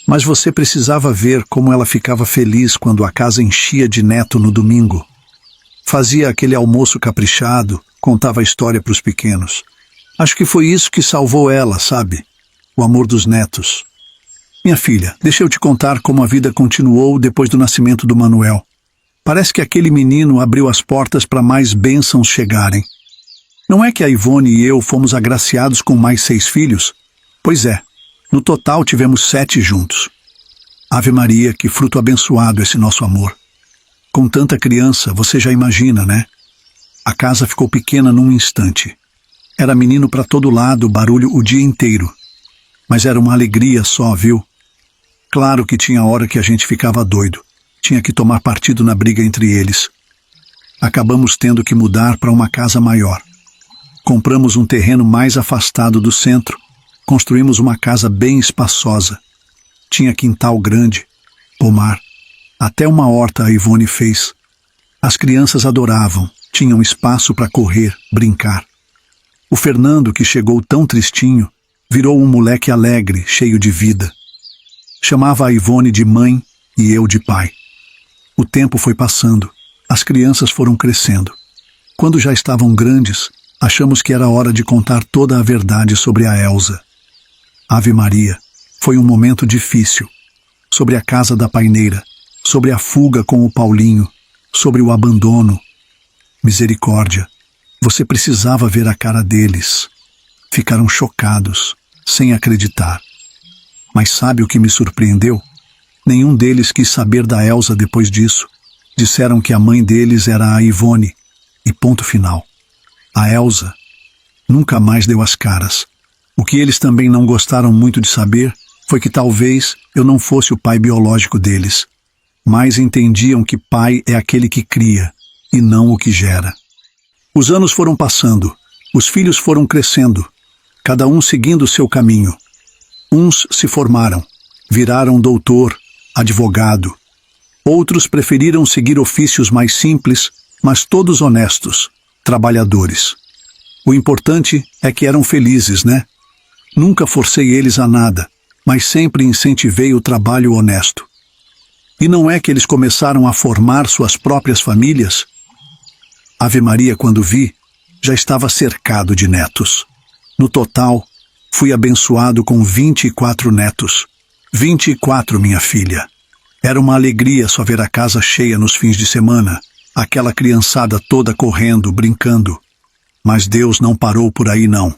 Mas você precisava ver como ela ficava feliz quando a casa enchia de neto no domingo. Fazia aquele almoço caprichado, contava a história para os pequenos. Acho que foi isso que salvou ela, sabe? O amor dos netos. Minha filha, deixa eu te contar como a vida continuou depois do nascimento do Manuel. Parece que aquele menino abriu as portas para mais bênçãos chegarem. Não é que a Ivone e eu fomos agraciados com mais 6 filhos? Pois é, no total tivemos 7 juntos. Ave Maria, que fruto abençoado esse nosso amor. Com tanta criança, você já imagina, né? A casa ficou pequena num instante. Era menino para todo lado, barulho o dia inteiro. Mas era uma alegria só, viu? Claro que tinha hora que a gente ficava doido. Tinha que tomar partido na briga entre eles. Acabamos tendo que mudar para uma casa maior. Compramos um terreno mais afastado do centro. Construímos uma casa bem espaçosa. Tinha quintal grande, pomar. Até uma horta a Ivone fez. As crianças adoravam. tinham espaço para correr, brincar. O Fernando, que chegou tão tristinho, virou um moleque alegre, cheio de vida. Chamava a Ivone de mãe e eu de pai. O tempo foi passando, as crianças foram crescendo. Quando já estavam grandes, achamos que era hora de contar toda a verdade sobre a Elza. Ave Maria, foi um momento difícil. Sobre a casa da paineira, sobre a fuga com o Paulinho, sobre o abandono. Misericórdia, você precisava ver a cara deles. Ficaram chocados, sem acreditar. Mas sabe o que me surpreendeu? Nenhum deles quis saber da Elza depois disso. Disseram que a mãe deles era a Ivone. E ponto final. A Elza nunca mais deu as caras. O que eles também não gostaram muito de saber foi que talvez eu não fosse o pai biológico deles. Mas entendiam que pai é aquele que cria, e não o que gera. Os anos foram passando, os filhos foram crescendo, cada um seguindo o seu caminho. Uns se formaram, viraram doutor, advogado. Outros preferiram seguir ofícios mais simples, mas todos honestos, trabalhadores. O importante é que eram felizes, né? Nunca forcei eles a nada, mas sempre incentivei o trabalho honesto. E não é que eles começaram a formar suas próprias famílias? Ave Maria, quando vi, já estava cercado de netos. No total, fui abençoado com 24 netos. 24, minha filha. Era uma alegria só ver a casa cheia nos fins de semana, aquela criançada toda correndo, brincando. Mas Deus não parou por aí, não.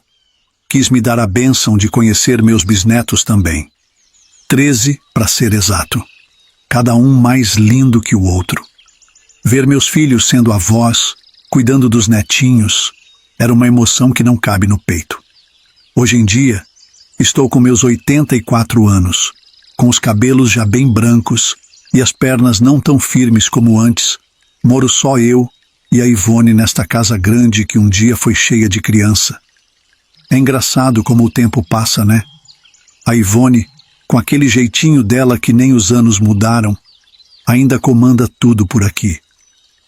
Quis me dar a bênção de conhecer meus bisnetos também. 13, para ser exato. Cada um mais lindo que o outro. Ver meus filhos sendo avós, cuidando dos netinhos, era uma emoção que não cabe no peito. Hoje em dia, estou com meus 84 anos, com os cabelos já bem brancos e as pernas não tão firmes como antes. Moro só eu e a Ivone nesta casa grande que um dia foi cheia de criança. É engraçado como o tempo passa, né? A Ivone, com aquele jeitinho dela que nem os anos mudaram, ainda comanda tudo por aqui.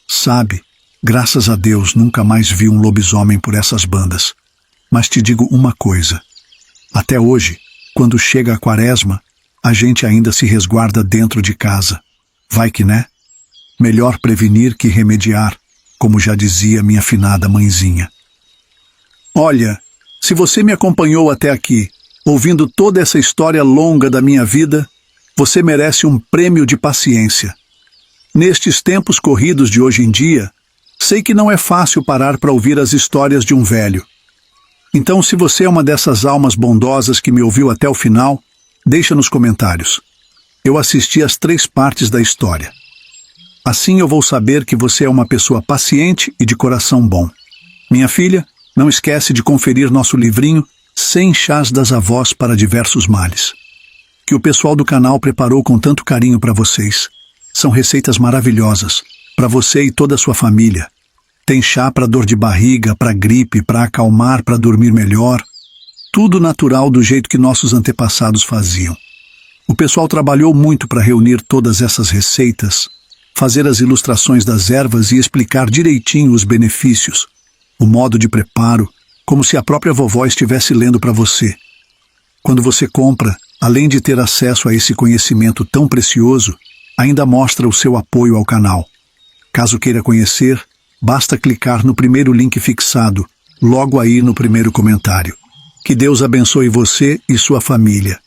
Sabe, graças a Deus nunca mais vi um lobisomem por essas bandas. Mas te digo uma coisa. Até hoje, quando chega a quaresma, a gente ainda se resguarda dentro de casa. Vai que né? Melhor prevenir que remediar, como já dizia minha finada mãezinha. Olha, se você me acompanhou até aqui, ouvindo toda essa história longa da minha vida, você merece um prêmio de paciência. Nestes tempos corridos de hoje em dia, sei que não é fácil parar para ouvir as histórias de um velho. Então, se você é uma dessas almas bondosas que me ouviu até o final, deixa nos comentários. Eu assisti as 3 partes da história. Assim eu vou saber que você é uma pessoa paciente e de coração bom. Minha filha, não esquece de conferir nosso livrinho 100 chás das avós para diversos males, que o pessoal do canal preparou com tanto carinho para vocês. São receitas maravilhosas, para você e toda a sua família. Tem chá para dor de barriga, para gripe, para acalmar, para dormir melhor. Tudo natural do jeito que nossos antepassados faziam. O pessoal trabalhou muito para reunir todas essas receitas, fazer as ilustrações das ervas e explicar direitinho os benefícios, o modo de preparo, como se a própria vovó estivesse lendo para você. Quando você compra, além de ter acesso a esse conhecimento tão precioso, ainda mostra o seu apoio ao canal. Caso queira conhecer, basta clicar no primeiro link fixado, logo aí no primeiro comentário. Que Deus abençoe você e sua família.